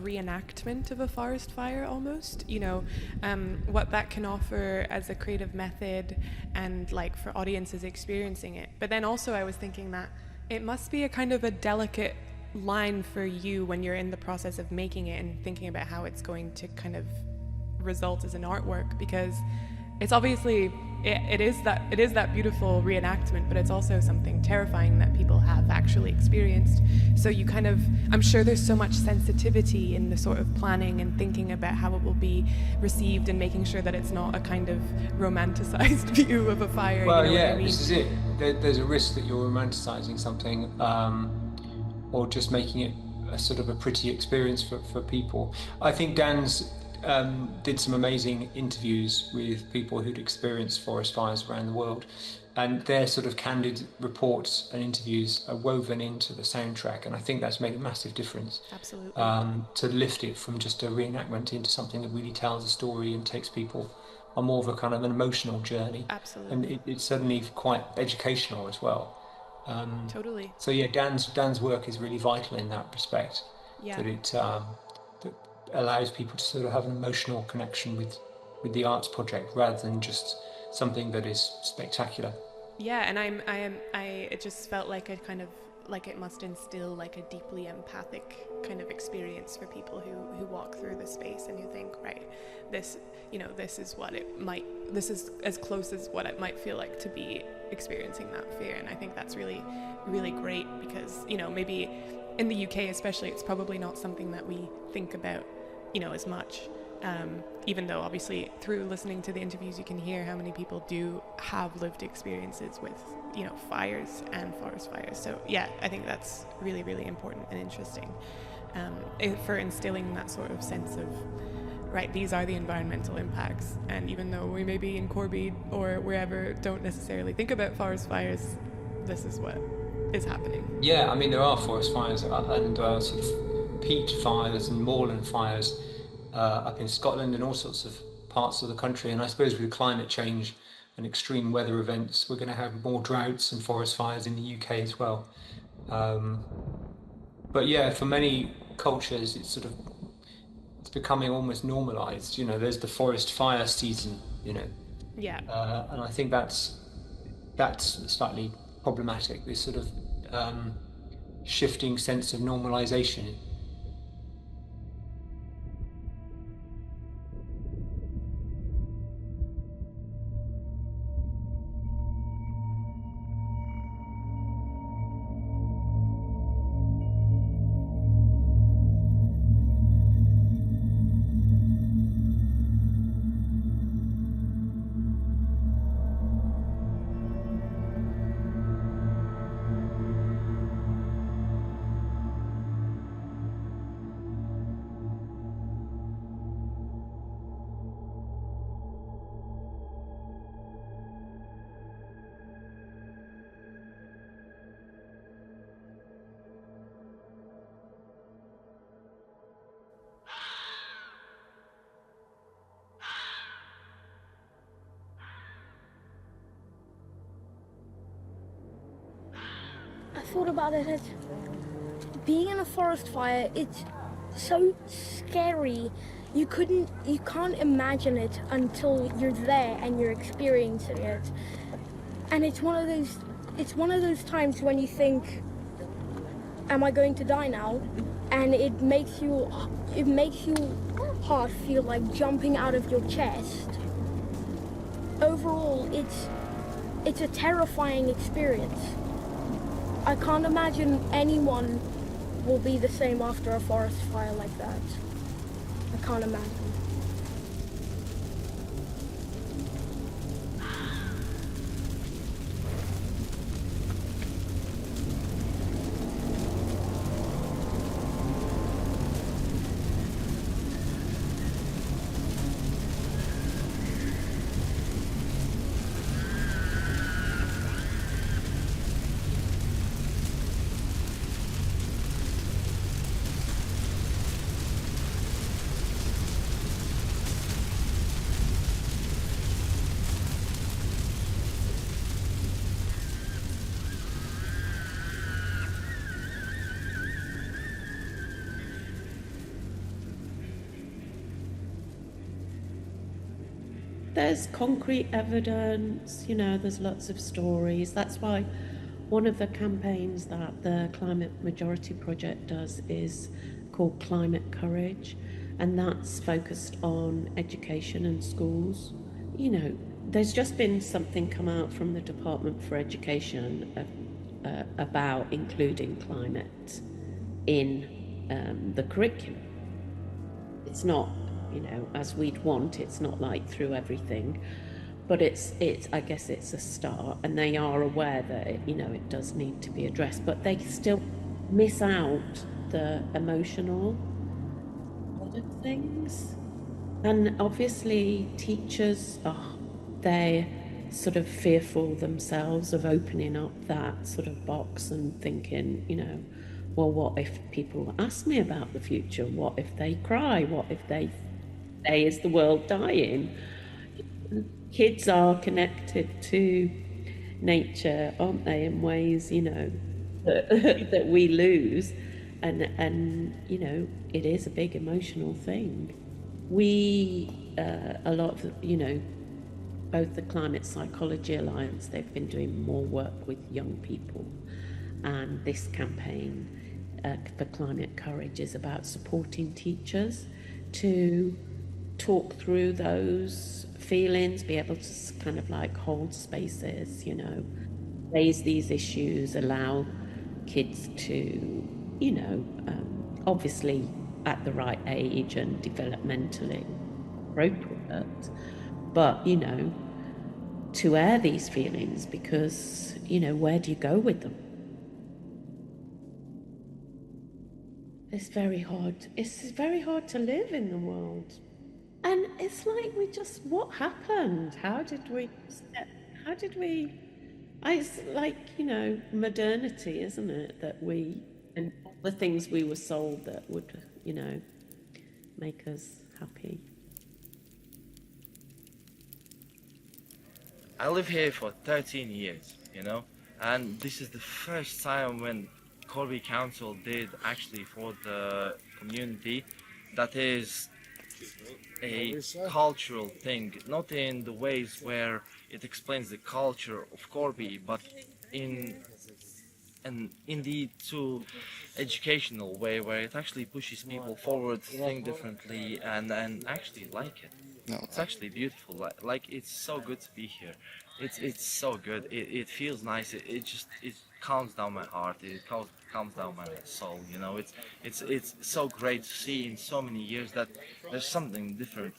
reenactment of a forest fire almost, what that can offer as a creative method and like for audiences experiencing it. But then also I was thinking that it must be a kind of a delicate line for you when you're in the process of making it and thinking about how it's going to kind of result is an artwork, because it's obviously it is that beautiful reenactment, but it's also something terrifying that people have actually experienced. So you kind of, I'm sure there's so much sensitivity in the sort of planning and thinking about how it will be received, and making sure that it's not a kind of romanticized view of a fire. Well, you know what I mean? This is it. There's a risk that you're romanticizing something, or just making it a sort of a pretty experience for people. I think Dan's did some amazing interviews with people who'd experienced forest fires around the world, and their sort of candid reports and interviews are woven into the soundtrack, and I think that's made a massive difference. Absolutely. To lift it from just a reenactment into something that really tells a story and takes people on more of a kind of an emotional journey. Absolutely. And it's certainly quite educational as well. Totally. So yeah, Dan's work is really vital in that respect. Yeah. That it that allows people to sort of have an emotional connection with the arts project, rather than just something that is spectacular. Yeah, and it just felt like a kind of, like it must instill like a deeply empathic kind of experience for people who walk through the space and who think, right, this is as close as what it might feel like to be experiencing that fear. And I think that's really, really great, because, you know, maybe in the UK especially, it's probably not something that we think about, you know, as much. Even though obviously through listening to the interviews you can hear how many people do have lived experiences with, you know, fires and forest fires. So yeah, I think that's really, really important and interesting for instilling that sort of sense of, right, these are the environmental impacts, and even though we maybe in Corby or wherever don't necessarily think about forest fires, this is what is happening. Yeah, I mean, there are forest fires and sort of peat fires and moorland fires up in Scotland and all sorts of parts of the country. And I suppose with climate change and extreme weather events, we're going to have more droughts and forest fires in the UK as well. But yeah, for many cultures, it's becoming almost normalised. You know, there's the forest fire season, you know. Yeah. And I think that's slightly problematic, this sort of shifting sense of normalisation. I thought about it as being in a forest fire. It's so scary. You can't imagine it until you're there and you're experiencing it. And it's one of those times when you think, am I going to die now? And it makes your heart feel like jumping out of your chest. Overall, it's a terrifying experience. I can't imagine anyone will be the same after a forest fire like that. I can't imagine. There's concrete evidence, you know, there's lots of stories. That's why one of the campaigns that the Climate Majority Project does is called Climate Courage. and that's focused on education and schools. You know, there's just been something come out from the Department for Education about including climate in the curriculum. It's not, you know, as we'd want, it's not like through everything, but it's I guess it's a start, and they are aware that it does need to be addressed, but they still miss out the emotional side of things. And obviously teachers, they're sort of fearful themselves of opening up that sort of box and thinking, well, what if people ask me about the future? What if they cry? What if they say, is the world dying? Kids are connected to nature, aren't they, in ways, that we lose. And it is a big emotional thing. We, a lot of, both the Climate Psychology Alliance, they've been doing more work with young people. And this campaign for Climate Courage is about supporting teachers to talk through those feelings, be able to kind of like hold spaces, raise these issues, allow kids to, obviously at the right age and developmentally appropriate, but, to air these feelings, because, where do you go with them? It's very hard. It's very hard to live in the world. And it's like what happened? How did we, it's like, modernity, isn't it? That and all the things we were sold that would, make us happy. I live here for 13 years, and this is the first time when Corby Council did actually for the community that is a cultural thing, not in the ways where it explains the culture of Corby, but in indeed to educational way where it actually pushes people forward to think differently and actually like it. It's actually beautiful. Like it's so good to be here. It's so good. It feels nice. It calms down my heart. It calms down my soul. It's so great to see in so many years that there's something different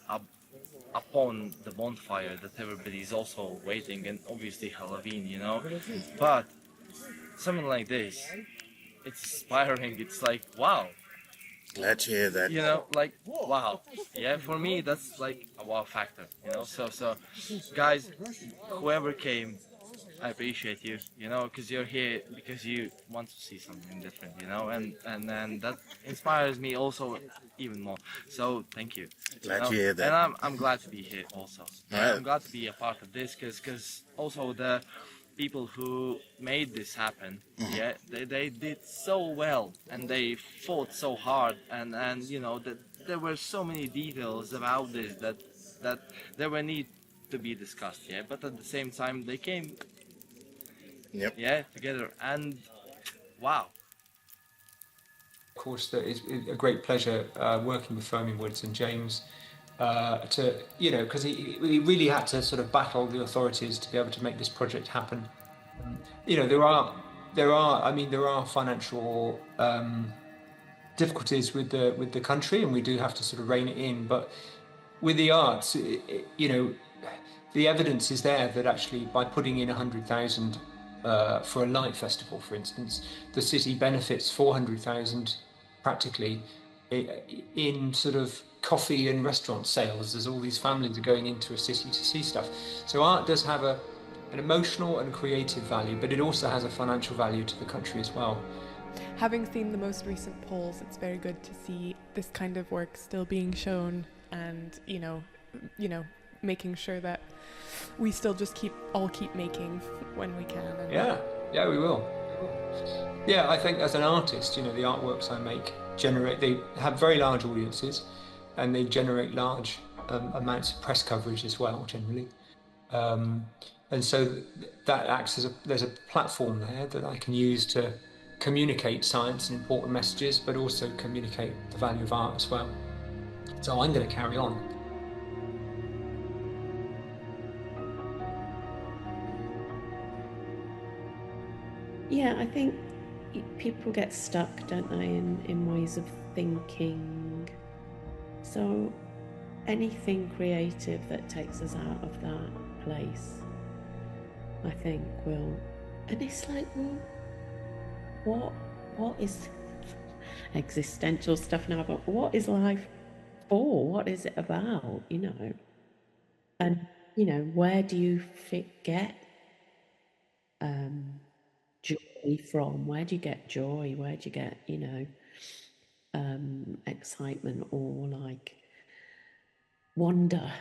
upon the bonfire that everybody's also waiting, and obviously Halloween. But something like this, it's inspiring. It's like, wow. Glad to hear that. Like, wow. Yeah, for me, that's like a wow factor, So, guys, whoever came, I appreciate you, because you're here because you want to see something different, and then that inspires me also even more. So, thank you. Glad to hear that. And I'm glad to be here also. Right. I'm glad to be a part of this because also the people who made this happen, they did so well and they fought so hard, and that there were so many details about this that there were need to be discussed, but at the same time they came together, and wow. Of course, that is a great pleasure working with Fermynwoods and James because he really had to sort of battle the authorities to be able to make this project happen. There are financial difficulties with the country, and we do have to sort of rein it in. But with the arts, the evidence is there that actually by putting in 100,000 for a light festival, for instance, the city benefits 400,000 practically in sort of coffee and restaurant sales, as all these families are going into a city to see stuff. So art does have an emotional and creative value, but it also has a financial value to the country as well. Having seen the most recent polls, it's very good to see this kind of work still being shown, and making sure that we still just keep making when we can. Yeah, we will. Yeah, I think as an artist, the artworks I make they have very large audiences, and they generate large amounts of press coverage as well, generally. And so that acts as there's a platform there that I can use to communicate science and important messages, but also communicate the value of art as well. So I'm going to carry on. Yeah, I think people get stuck, don't they, in ways of thinking. So anything creative that takes us out of that place, I think will. And it's like, well, what is existential stuff now? But what is life for? What is it about? You know, and you know, where do you get joy from? Where do you get joy? Where do you get, you know, excitement or like wonder?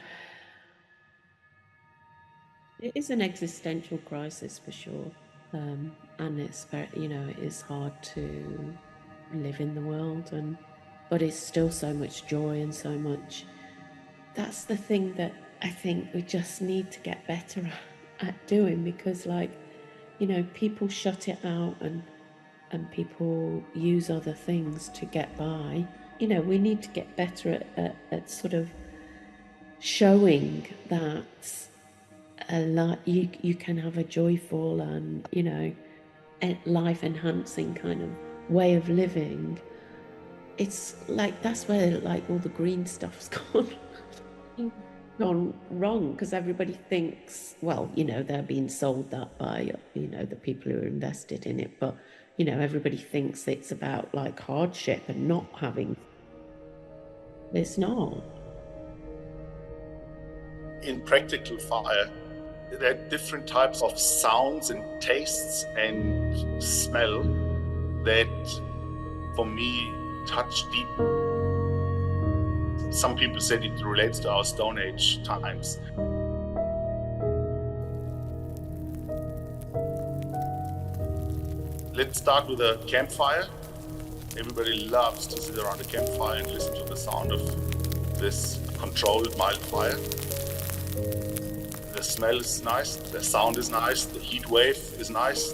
It is an existential crisis for sure, and it's very, you know, it is hard to live in the world, but it's still so much joy and so much. That's the thing that I think we just need to get better at doing, because, like, you know, people shut it out and people use other things to get by. You know, we need to get better at sort of showing that you can have a joyful and, you know, life enhancing kind of way of living. It's like that's where like all the green stuff's gone wrong, because everybody thinks, well, you know, they're being sold that by, you know, the people who are invested in it, but you know, everybody thinks it's about like hardship and not having. It's not. In practical fire, there are different types of sounds and tastes and smell that, for me, touch deep. Some people said it relates to our Stone Age times. Let's start with a campfire. Everybody loves to sit around a campfire and listen to the sound of this controlled mild fire. The smell is nice, the sound is nice, the heat wave is nice.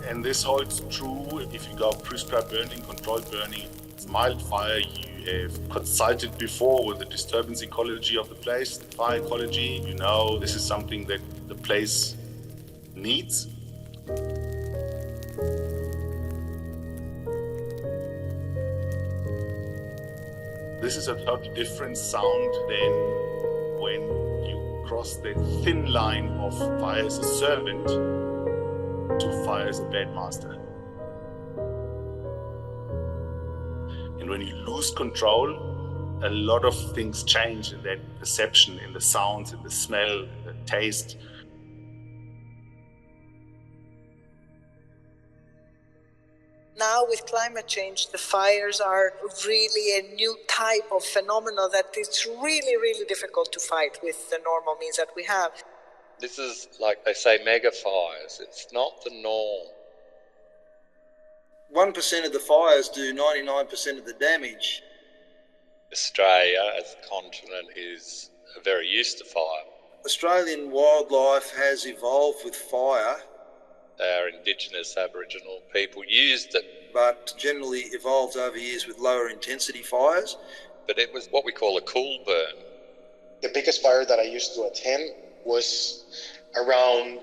And this holds true if you go prescribed burning, controlled burning. It's mild fire. You have consulted before with the disturbance ecology of the place, the fire ecology. You know this is something that the place needs. This is a totally different sound than when you cross the thin line of fire as a servant to fire as a bad master. And when you lose control, a lot of things change in that perception, in the sounds, in the smell, in the taste. Now with climate change, the fires are really a new type of phenomena that it's really, really difficult to fight with the normal means that we have. This is, like they say, mega fires. It's not the norm. 1% of the fires do 99% of the damage. Australia as a continent is very used to fire. Australian wildlife has evolved with fire. Our indigenous Aboriginal people used it. But generally evolved over years with lower intensity fires. But it was what we call a cool burn. The biggest fire that I used to attend was around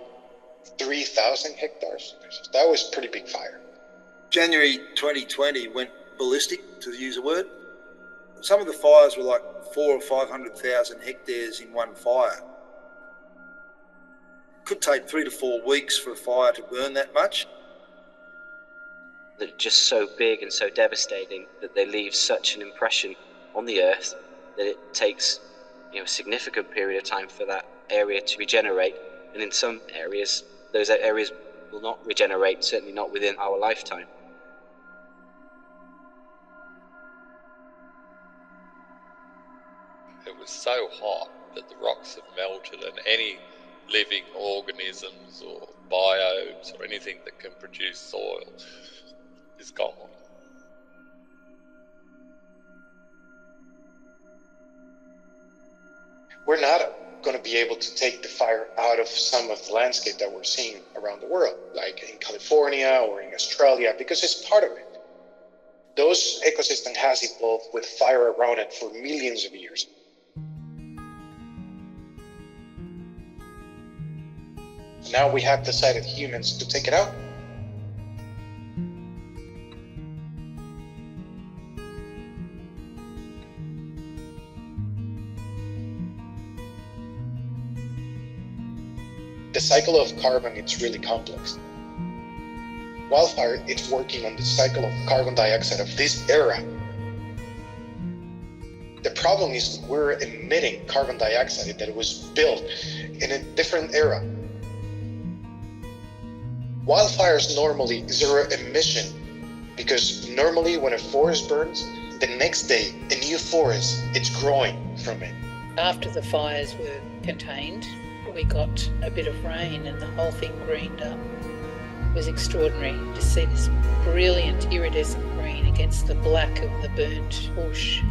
3,000 hectares. That was a pretty big fire. January 2020 went ballistic, to use a word. Some of the fires were like 400,000 or 500,000 hectares in one fire. Could take 3 to 4 weeks for a fire to burn that much. They're just so big and so devastating that they leave such an impression on the earth that it takes, you know, a significant period of time for that area to regenerate. And in some areas, those areas will not regenerate, certainly not within our lifetime. It was so hot that the rocks have melted, and any living organisms or biobes or anything that can produce soil is gone. We're not going to be able to take the fire out of some of the landscape that we're seeing around the world, like in California or in Australia, because it's part of it. Those ecosystem has evolved with fire around it for millions of years. Now we have decided humans to take it out. The cycle of carbon, it's really complex. Wildfire, it's working on the cycle of carbon dioxide of this era. The problem is we're emitting carbon dioxide that was built in a different era. Wildfires normally zero emission, because normally when a forest burns, the next day a new forest it's growing from it. After the fires were contained, we got a bit of rain and the whole thing greened up. It was extraordinary to see this brilliant iridescent green against the black of the burnt bush.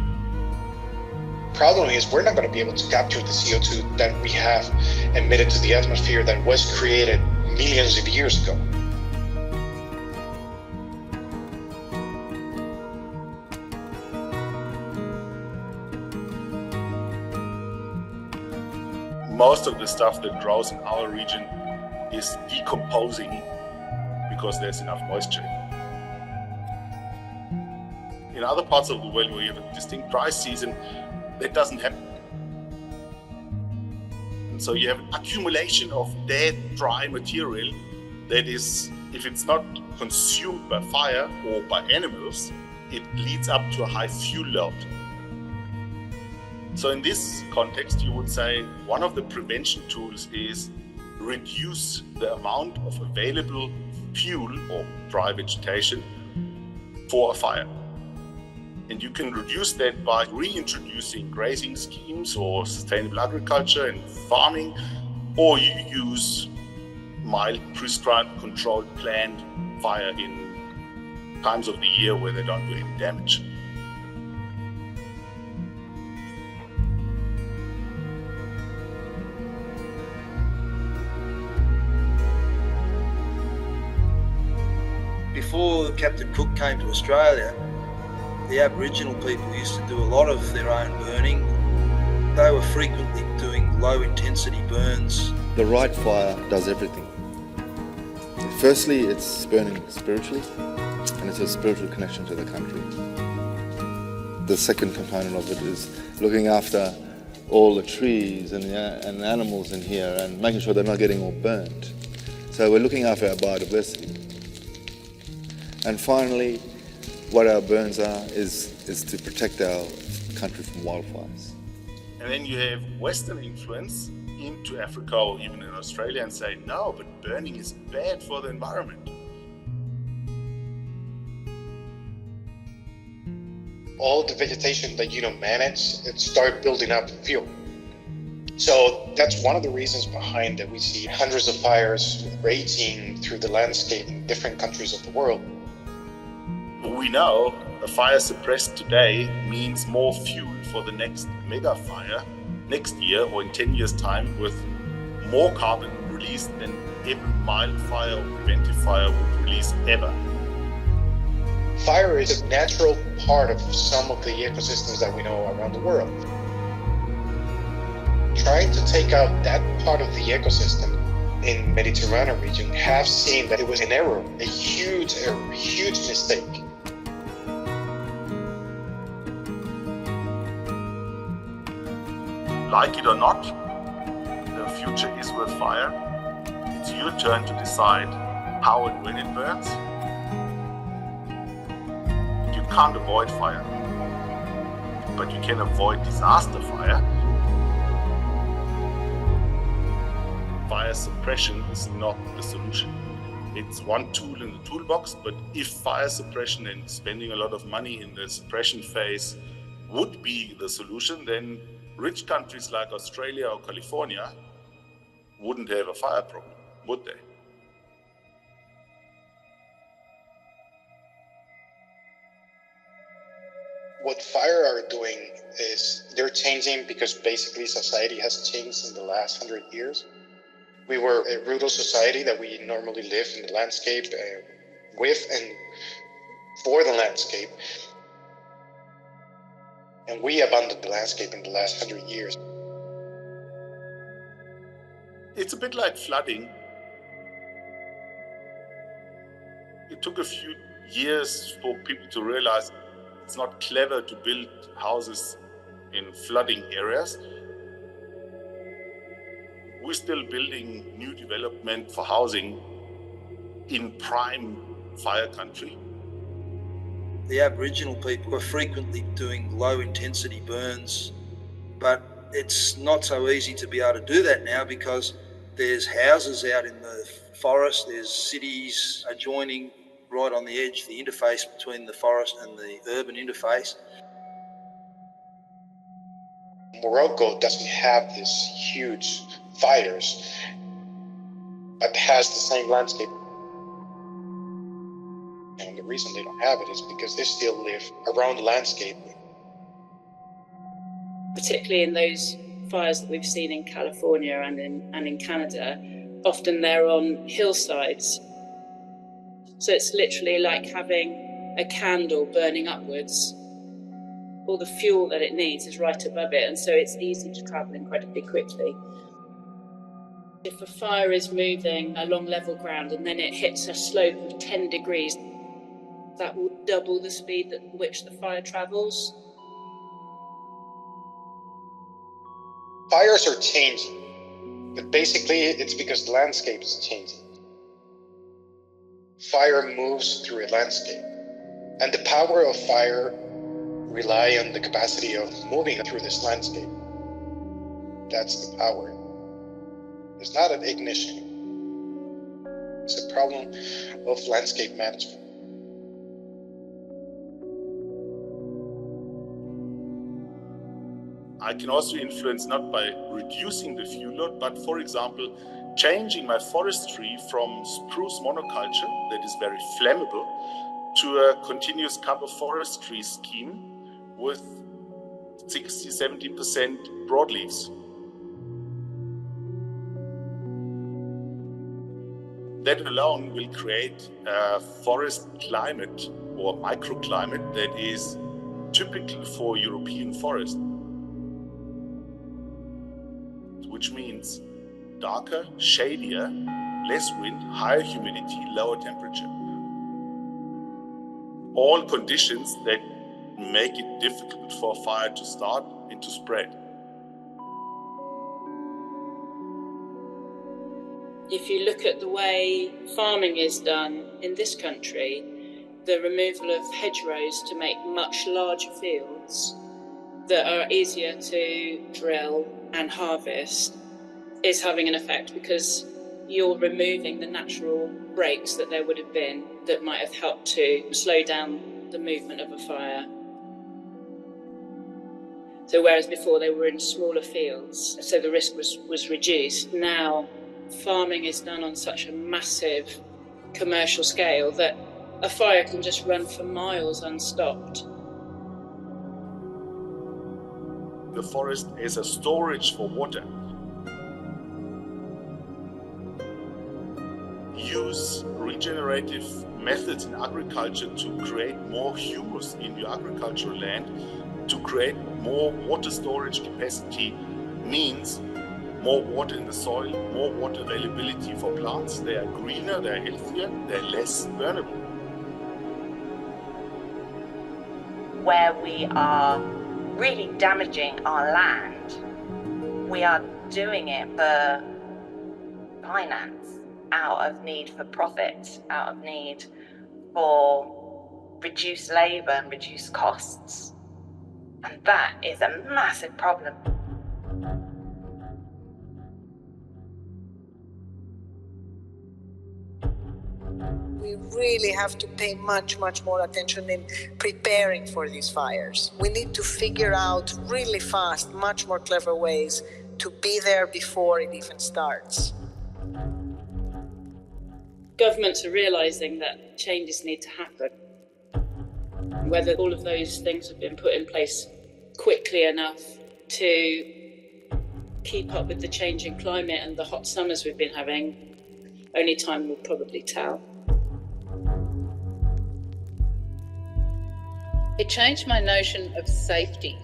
Problem is we're not going to be able to capture the CO2 that we have emitted to the atmosphere that was created millions of years ago. Most of the stuff that grows in our region is decomposing because there's enough moisture. In other parts of the world where you have a distinct dry season, that doesn't happen. And so you have an accumulation of dead, dry material that is, if it's not consumed by fire or by animals, it leads up to a high fuel load. So in this context, you would say one of the prevention tools is reduce the amount of available fuel or dry vegetation for a fire. And you can reduce that by reintroducing grazing schemes or sustainable agriculture and farming, or you use mild, prescribed, controlled, planned fire in times of the year where they don't do any damage. Before Captain Cook came to Australia, the Aboriginal people used to do a lot of their own burning. They were frequently doing low-intensity burns. The right fire does everything. Firstly, it's burning spiritually, and it's a spiritual connection to the country. The second component of it is looking after all the trees and animals in here and making sure they're not getting all burnt. So we're looking after our biodiversity. And finally, what our burns are is to protect our country from wildfires. And then you have Western influence into Africa or even in Australia and say, no, but burning is bad for the environment. All the vegetation that you don't manage, it start building up fuel. So that's one of the reasons behind that we see hundreds of fires raging through the landscape in different countries of the world. We know a fire suppressed today means more fuel for the next mega fire next year or in 10 years' time, with more carbon released than every mild fire or preventive fire would release ever. Fire is a natural part of some of the ecosystems that we know around the world. Trying to take out that part of the ecosystem in Mediterranean region have seen that it was an error, a huge mistake. Like it or not, the future is with fire. It's your turn to decide how and when it burns. You can't avoid fire, but you can avoid disaster fire. Fire suppression is not the solution. It's one tool in the toolbox, but if fire suppression and spending a lot of money in the suppression phase would be the solution, then rich countries like Australia or California wouldn't have a fire problem, would they? What fire are doing is they're changing because basically society has changed in the last 100 years. We were a rural society that we normally live in the landscape with and for the landscape. And we abandoned the landscape in the last 100 years. It's a bit like flooding. It took a few years for people to realize it's not clever to build houses in flooding areas. We're still building new development for housing in prime fire country. The Aboriginal people are frequently doing low intensity burns, but it's not so easy to be able to do that now because there's houses out in the forest, there's cities adjoining right on the edge, the interface between the forest and the urban interface. Morocco doesn't have these huge fires, but has the same landscape. And the reason they don't have it is because they still live around the landscape. Particularly in those fires that we've seen in California and in Canada, often they're on hillsides. So it's literally like having a candle burning upwards. All the fuel that it needs is right above it, and so it's easy to travel incredibly quickly. If a fire is moving along level ground and then it hits a slope of 10 degrees, that will double the speed at which the fire travels. Fires are changing, but basically it's because the landscape is changing. Fire moves through a landscape, and the power of fire rely on the capacity of moving through this landscape. That's the power. It's not an ignition. It's a problem of landscape management. I can also influence not by reducing the fuel load, but for example, changing my forestry from spruce monoculture that is very flammable to a continuous cover forestry scheme with 60-70% broadleaves. That alone will create a forest climate or microclimate that is typical for European forest, which means darker, shadier, less wind, higher humidity, lower temperature. All conditions that make it difficult for a fire to start and to spread. If you look at the way farming is done in this country, the removal of hedgerows to make much larger fields that are easier to drill and harvest is having an effect, because you're removing the natural breaks that there would have been that might have helped to slow down the movement of a fire. So whereas before they were in smaller fields, so the risk was reduced, now farming is done on such a massive commercial scale that a fire can just run for miles unstopped. The forest is a storage for water. Use regenerative methods in agriculture to create more humus in your agricultural land, to create more water storage capacity means more water in the soil, more water availability for plants. They are greener, they are healthier, they're less burnable. Where we are really damaging our land, we are doing it for finance, out of need for profit, out of need for reduced labour and reduced costs. And that is a massive problem. We really have to pay much more attention in preparing for these fires. We need to figure out really fast, much more clever ways to be there before it even starts. Governments are realising that changes need to happen. Whether all of those things have been put in place quickly enough to keep up with the changing climate and the hot summers we've been having, only time will probably tell. It changed my notion of safety.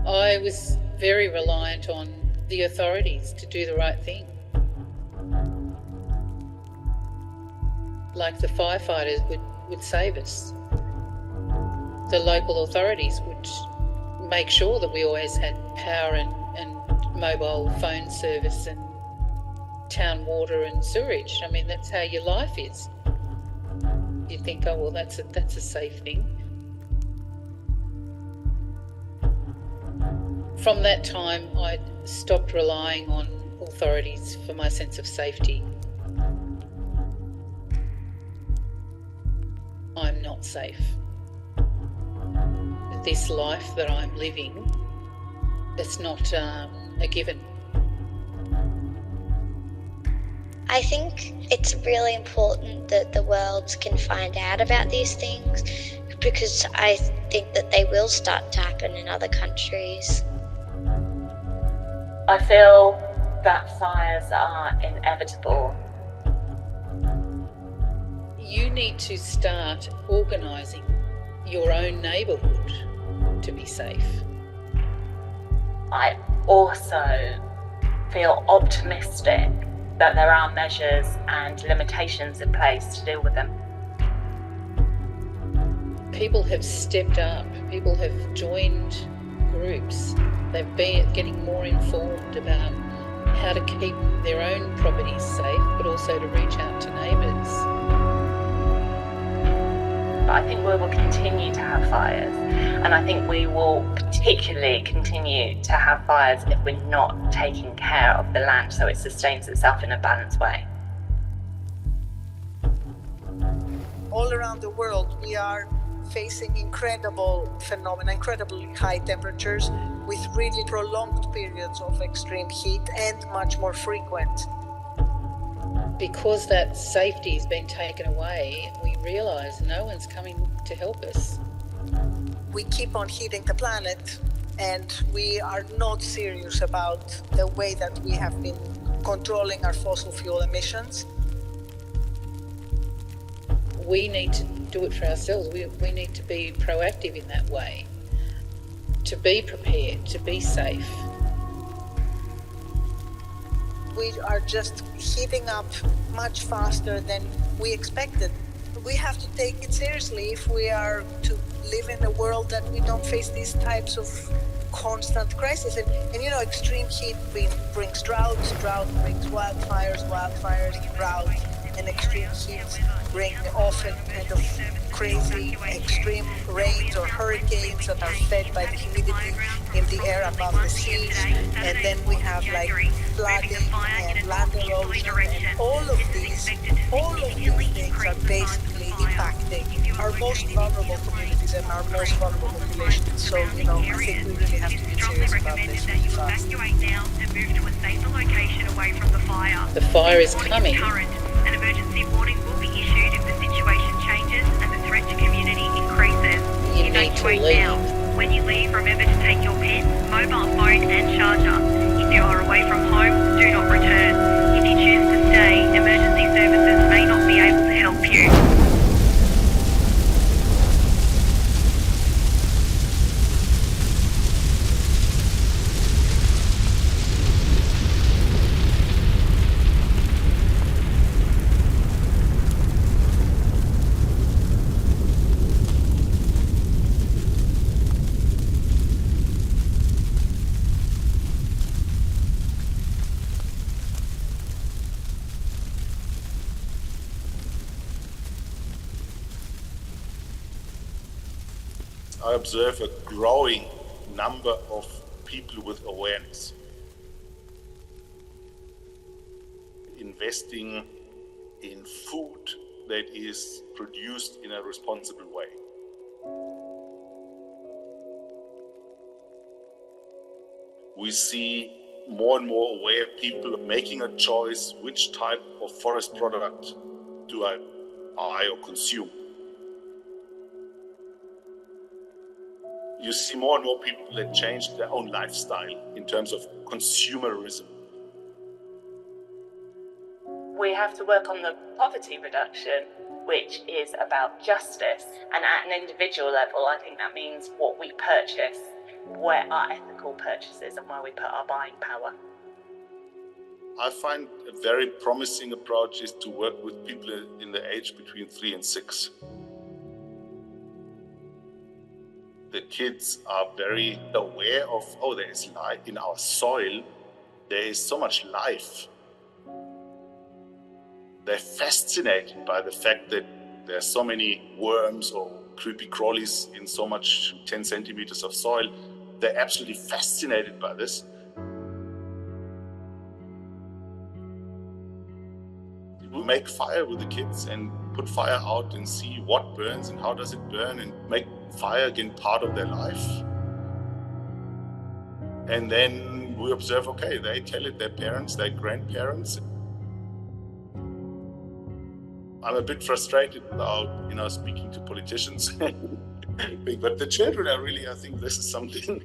I was very reliant on the authorities to do the right thing. Like the firefighters would save us. The local authorities would make sure that we always had power and mobile phone service and town water and sewerage. I mean, that's how your life is. You think, oh, well, that's a safe thing. From that time, I stopped relying on authorities for my sense of safety. I'm not safe. This life that I'm living, it's not a given. I think it's really important that the world can find out about these things, because I think that they will start to happen in other countries. I feel that fires are inevitable. You need to start organising your own neighbourhood to be safe. I also feel optimistic that there are measures and limitations in place to deal with them. People have stepped up, people have joined groups, they've been getting more informed about how to keep their own properties safe, but also to reach out to neighbours. But I think we will continue to have fires, and I think we will particularly continue to have fires if we're not taking care of the land so it sustains itself in a balanced way. All around the world, we are facing incredible phenomena, incredibly high temperatures with really prolonged periods of extreme heat and much more frequent. Because that safety has been taken away, we realise no one's coming to help us. We keep on heating the planet, and we are not serious about the way that we have been controlling our fossil fuel emissions. We need to do it for ourselves. We need to be proactive in that way, to be prepared, to be safe. We are just heating up much faster than we expected. We have to take it seriously if we are to live in a world that we don't face these types of constant crises. And you know, extreme heat brings droughts, drought brings wildfires, wildfires, drought, and extreme heat bring often kind of crazy extreme rains or hurricanes that are fed by the humidity in the air above the sea. And then we have like flooding and land erosion, and all of these things are basically impacting our most vulnerable communities and our most vulnerable populations. So, you know, I think we really have to be serious about this really fast. Evacuate now and move to a safer location away from the fire. The fire is coming. An emergency warning will be issued if the situation changes and the threat to community increases. You need to leave. Now. When you leave, remember to take your pen, mobile phone and charger. If you are away from home, do not return. If you choose to stay, emergency services may not be able to help you. I observe a growing number of people with awareness investing in food that is produced in a responsible way. We see more and more aware people making a choice which type of forest product do I buy or consume. You see more and more people that change their own lifestyle in terms of consumerism. We have to work on the poverty reduction, which is about justice. And at an individual level, I think that means what we purchase, where our ethical purchases and where we put our buying power. I find a very promising approach is to work with people in the age between 3 and 6. The kids are very aware of, there is life in our soil. There is so much life. They're fascinated by the fact that there are so many worms or creepy crawlies in so much 10 centimeters of soil. They're absolutely fascinated by this. We make fire with the kids and put fire out and see what burns and how does it burn, and make fire again part of their life. And then we observe, okay, they tell it their parents, their grandparents. I'm a bit frustrated about, speaking to politicians. But the children are really, I think this is something.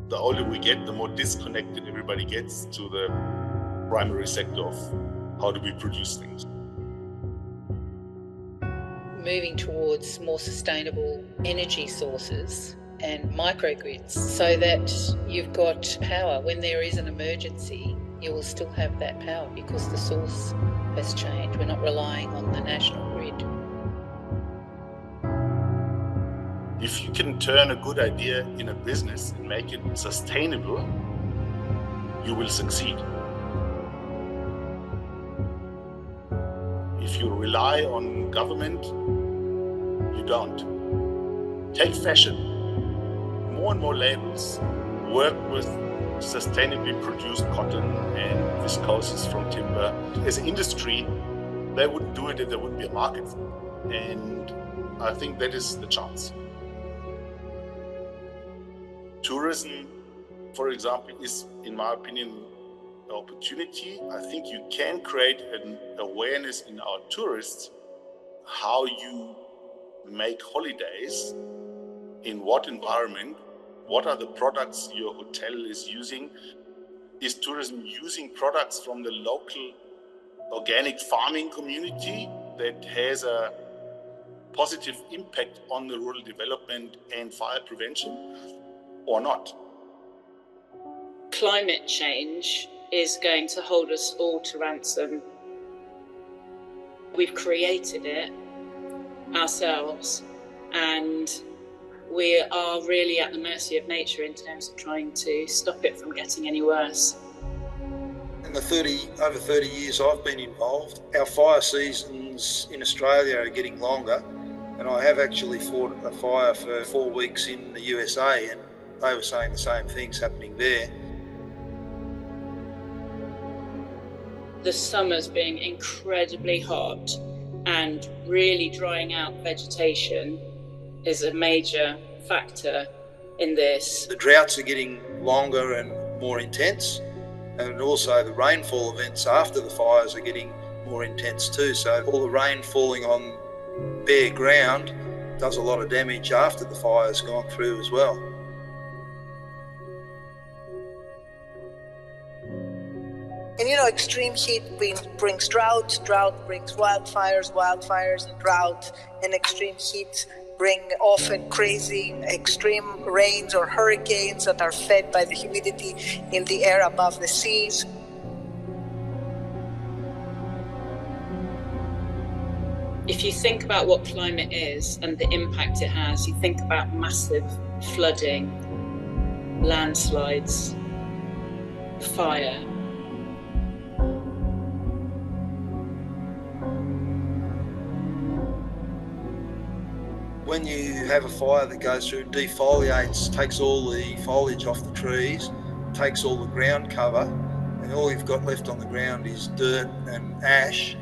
The older we get, the more disconnected everybody gets to the primary sector of how do we produce things. Moving towards more sustainable energy sources and microgrids so that you've got power. When there is an emergency, you will still have that power because the source has changed. We're not relying on the national grid. If you can turn a good idea in a business and make it sustainable, you will succeed. If you rely on government, you don't. Take fashion. More and more labels work with sustainably produced cotton and viscoses from timber. As an industry, they wouldn't do it if there wouldn't be a market for it. And I think that is the chance. Tourism, for example, is, in my opinion, an opportunity. I think you can create an awareness in our tourists how you make holidays, in what environment, what are the products your hotel is using. Is tourism using products from the local organic farming community that has a positive impact on the rural development and fire prevention or not? Climate change is going to hold us all to ransom. We've created it ourselves, and we are really at the mercy of nature in terms of trying to stop it from getting any worse. In the over 30 years I've been involved, our fire seasons in Australia are getting longer, and I have actually fought a fire for 4 weeks in the USA, and they were saying the same things happening there. The summers being incredibly hot and really drying out vegetation is a major factor in this. The droughts are getting longer and more intense, and also the rainfall events after the fires are getting more intense too. So all the rain falling on bare ground does a lot of damage after the fire's gone through as well. And extreme heat brings drought, drought brings wildfires, wildfires and drought, and extreme heat bring often crazy extreme rains or hurricanes that are fed by the humidity in the air above the seas. If you think about what climate is and the impact it has, you think about massive flooding, landslides, fire. When you have a fire that goes through, defoliates, takes all the foliage off the trees, takes all the ground cover, and all you've got left on the ground is dirt and ash.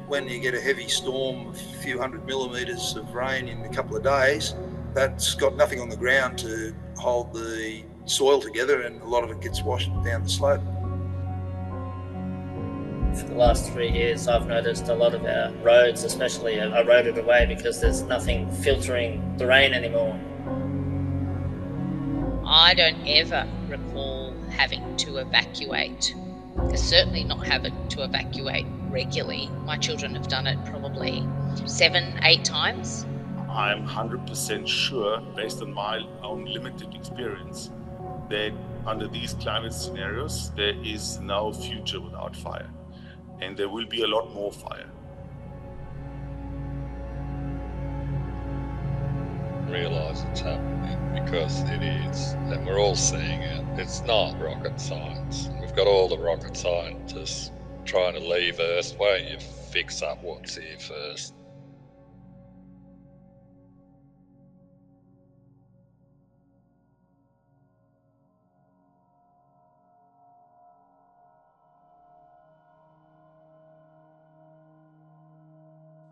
When you get a heavy storm of a few hundred millimetres of rain in a couple of days, that's got nothing on the ground to hold the soil together, and a lot of it gets washed down the slope. For the last 3 years, I've noticed a lot of our roads, especially, are eroded away because there's nothing filtering the rain anymore. I don't ever recall having to evacuate. Certainly not having to evacuate regularly. My children have done it probably 7-8 times. I'm 100% sure, based on my own limited experience, that under these climate scenarios, there is no future without fire. And there will be a lot more fire. Realise it's happening because it is, and we're all seeing it. It's not rocket science. We've got all the rocket scientists trying to leave Earth. Why don't you fix up what's here first?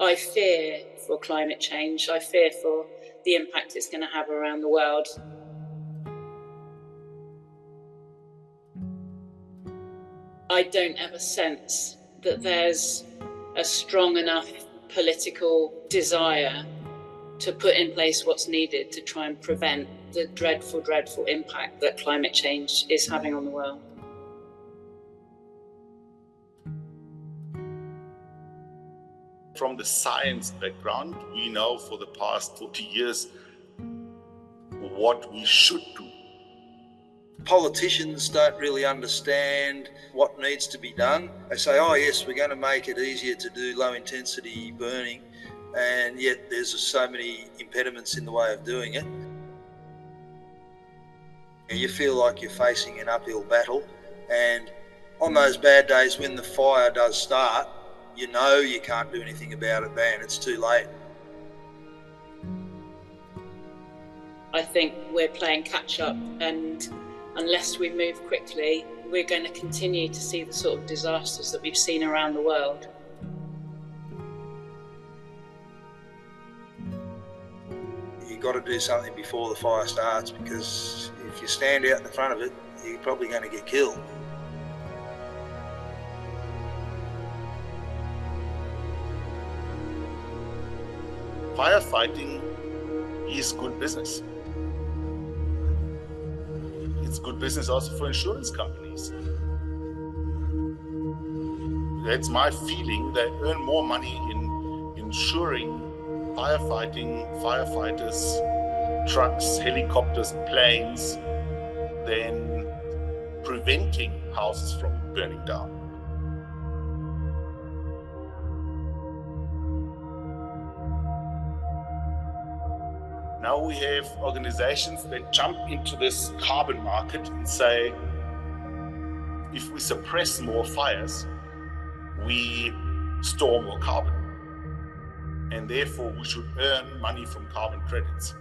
I fear for climate change. I fear for the impact it's going to have around the world. I don't have a sense that there's a strong enough political desire to put in place what's needed to try and prevent the dreadful, dreadful impact that climate change is having on the world. From the science background, we know for the past 40 years what we should do. Politicians don't really understand what needs to be done. They say, oh yes, we're going to make it easier to do low intensity burning, and yet there's just so many impediments in the way of doing it. You feel like you're facing an uphill battle, and on those bad days when the fire does start, you know you can't do anything about it then, it's too late. I think we're playing catch up, and unless we move quickly, we're going to continue to see the sort of disasters that we've seen around the world. You've got to do something before the fire starts, because if you stand out in the front of it, you're probably going to get killed. Firefighting is good business. It's good business also for insurance companies. That's my feeling. They earn more money in insuring firefighting, firefighters, trucks, helicopters, planes, than preventing houses from burning down. Now we have organizations that jump into this carbon market and say, if we suppress more fires, we store more carbon. And therefore we should earn money from carbon credits.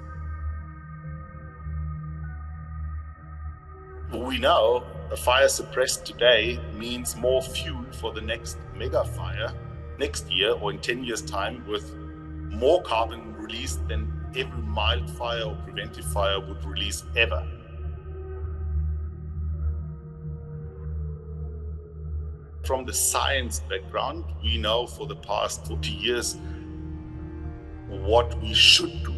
We know a fire suppressed today means more fuel for the next mega fire next year or in 10 years' time, with more carbon released than every mild fire or preventive fire would release ever. From the science background, we know for the past 40 years what we should do.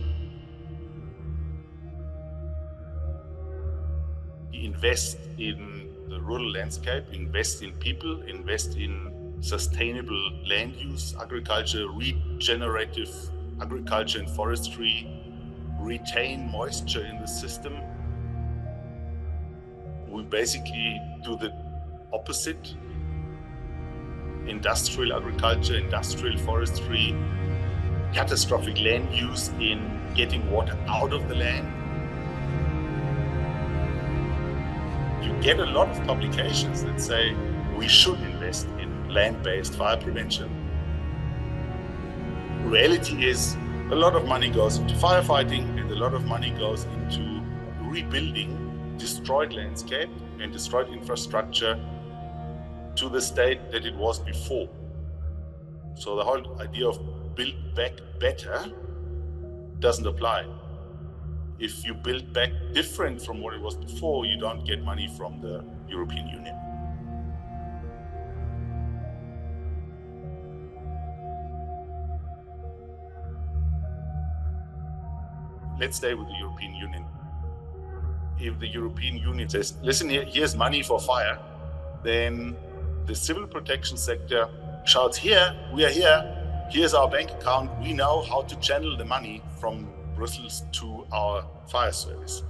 Invest in the rural landscape, invest in people, invest in sustainable land use, agriculture, regenerative agriculture and forestry, retain moisture in the system. We basically do the opposite. Industrial agriculture, industrial forestry, catastrophic land use in getting water out of the land. You get a lot of publications that say we should invest in land-based fire prevention. Reality is a lot of money goes into firefighting and a lot of money goes into rebuilding destroyed landscape and destroyed infrastructure to the state that it was before. So the whole idea of build back better doesn't apply. If you build back different from what it was before, you don't get money from the European Union. let's stay with the European Union. If the European Union says, listen, here's money for fire, then the civil protection sector shouts, here, we are here, here's our bank account, we know how to channel the money from Brussels to our fire service.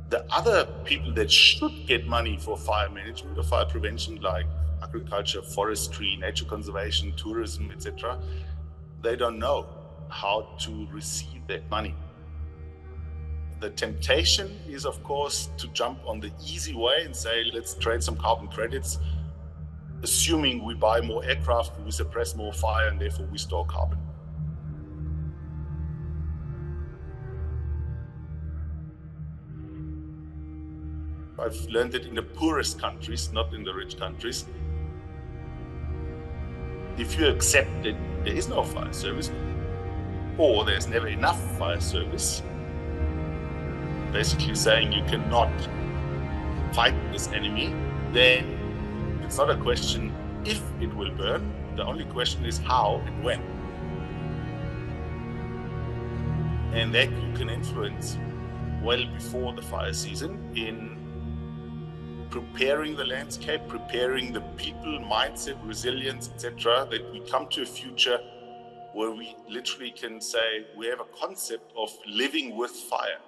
The other people that should get money for fire management or fire prevention, like agriculture, forestry, nature conservation, tourism, etc., they don't know how to receive that money. The temptation is, of course, to jump on the easy way and say, let's trade some carbon credits, assuming we buy more aircraft, we suppress more fire, and therefore we store carbon. I've learned it in the poorest countries, not in the rich countries. If you accept that there is no fire service, or there's never enough fire service, basically saying you cannot fight this enemy, then it's not a question if it will burn. The only question is how and when. And that you can influence well before the fire season in preparing the landscape, preparing the people, mindset, resilience, etc., that we come to a future where we literally can say we have a concept of living with fire.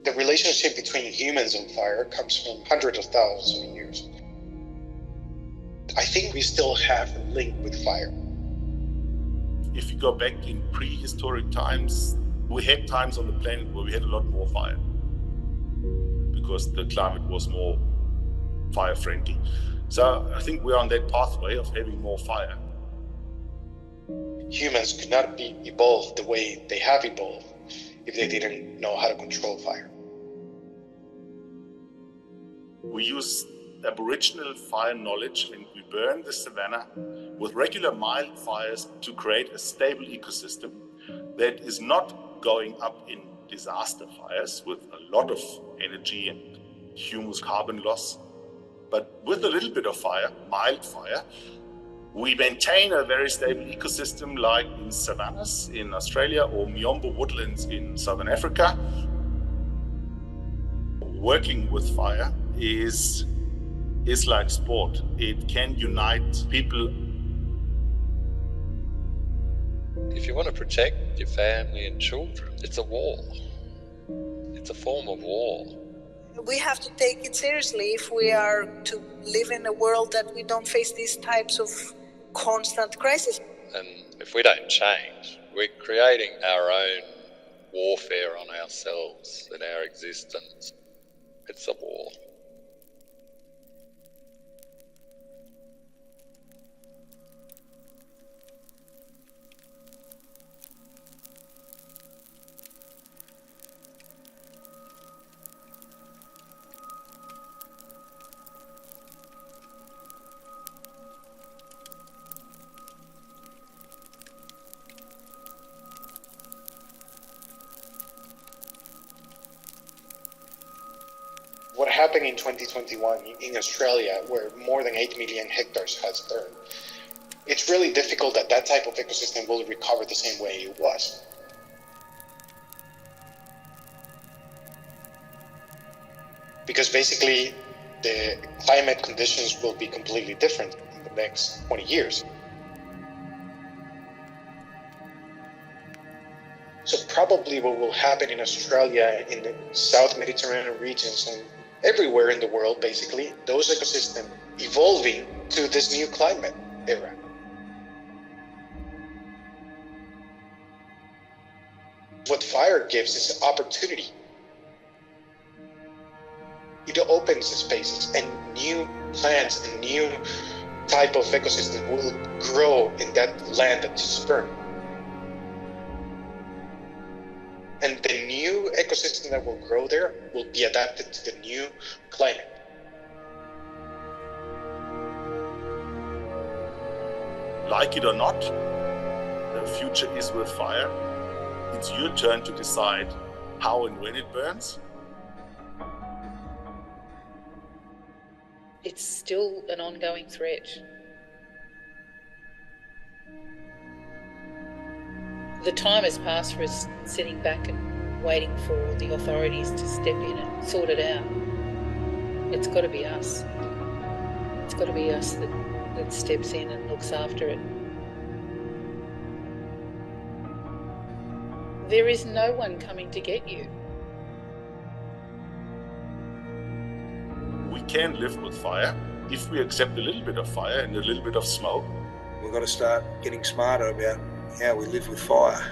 The relationship between humans and fire comes from hundreds of thousands of years. I think we still have a link with fire. If you go back in prehistoric times, we had times on the planet where we had a lot more fire because the climate was more fire friendly. So I think we're on that pathway of having more fire. Humans could not be evolved the way they have evolved if they didn't know how to control fire. We use Aboriginal fire knowledge and we burn the savanna with regular mild fires to create a stable ecosystem that is not going up in disaster fires with a lot of energy and humus carbon loss. But with a little bit of fire, mild fire, we maintain a very stable ecosystem like in savannas in Australia or Miombo woodlands in Southern Africa. Working with fire is like sport. It can unite people. If you want to protect your family and children, it's a war. It's a form of war. We have to take it seriously if we are to live in a world that we don't face these types of constant crises. And if we don't change, we're creating our own warfare on ourselves and our existence. It's a war. What happened in 2021 in Australia, where more than 8 million hectares has burned, it's really difficult that that type of ecosystem will recover the same way it was. Because basically, the climate conditions will be completely different in the next 20 years. So probably what will happen in Australia, in the South Mediterranean regions, and everywhere in the world, basically, those ecosystems evolving to this new climate era. What fire gives is opportunity. It opens the spaces and new plants and new type of ecosystem will grow in that land that just burned. And the new ecosystem that will grow there will be adapted to the new climate. Like it or not, the future is with fire. It's your turn to decide how and when it burns. It's still an ongoing threat. The time has passed for us sitting back and waiting for the authorities to step in and sort it out. It's got to be us. It's got to be us that steps in and looks after it. There is no one coming to get you. We can live with fire if we accept a little bit of fire and a little bit of smoke. We've got to start getting smarter about how we live with fire.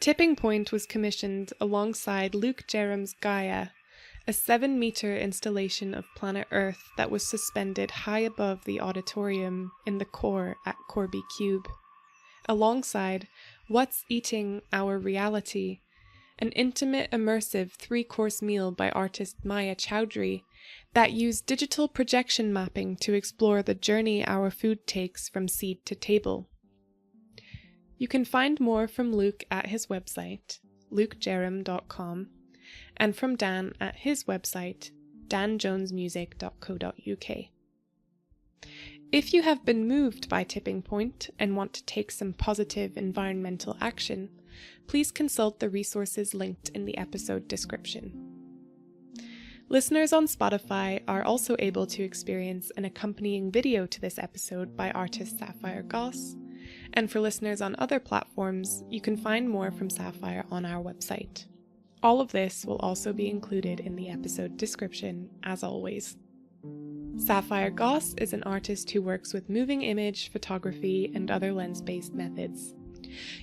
Tipping Point was commissioned alongside Luke Jerram's Gaia, a 7-metre installation of planet Earth that was suspended high above the auditorium in the core at Corby Cube, alongside What's Eating Our Reality, an intimate, immersive 3-course meal by artist Maya Chowdhury that used digital projection mapping to explore the journey our food takes from seed to table. You can find more from Luke at his website, lukejerram.com, and from Dan at his website, danjonesmusic.co.uk. If you have been moved by Tipping Point and want to take some positive environmental action, please consult the resources linked in the episode description. Listeners on Spotify are also able to experience an accompanying video to this episode by artist Sapphire Goss, and for listeners on other platforms, you can find more from Sapphire on our website. All of this will also be included in the episode description, as always. Sapphire Goss is an artist who works with moving image, photography, and other lens-based methods.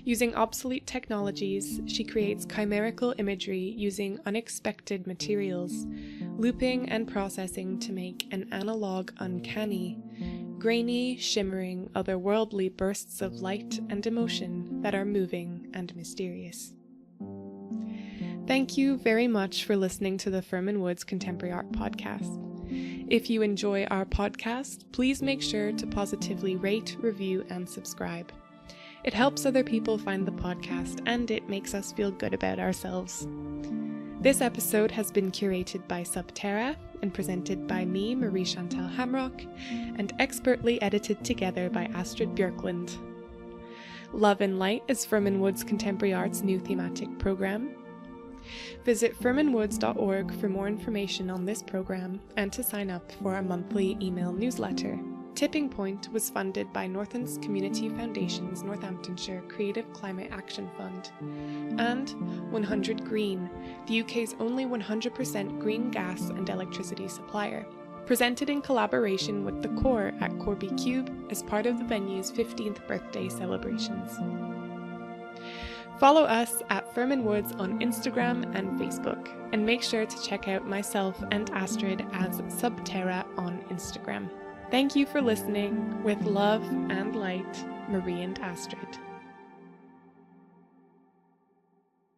Using obsolete technologies, she creates chimerical imagery using unexpected materials, looping and processing to make an analog uncanny, grainy, shimmering, otherworldly bursts of light and emotion that are moving and mysterious. Thank you very much for listening to the Fermynwoods Contemporary Art Podcast. If you enjoy our podcast, please make sure to positively rate, review, and subscribe. It helps other people find the podcast, and it makes us feel good about ourselves. This episode has been curated by Subterra and presented by me, Marie Chantal Hamrock, and expertly edited together by Astrid Björklund. Love and Light is Fermynwoods Contemporary Art's new thematic program. Visit fermynwoods.org for more information on this program and to sign up for our monthly email newsletter. Tipping Point was funded by Northants Community Foundation's Northamptonshire Creative Climate Action Fund, and 100 Green, the UK's only 100% green gas and electricity supplier, presented in collaboration with the Core at Corby Cube as part of the venue's 15th birthday celebrations. Follow us at Fermynwoods on Instagram and Facebook, and make sure to check out myself and Astrid as Subterra on Instagram. Thank you for listening. With love and light, Marie and Astrid.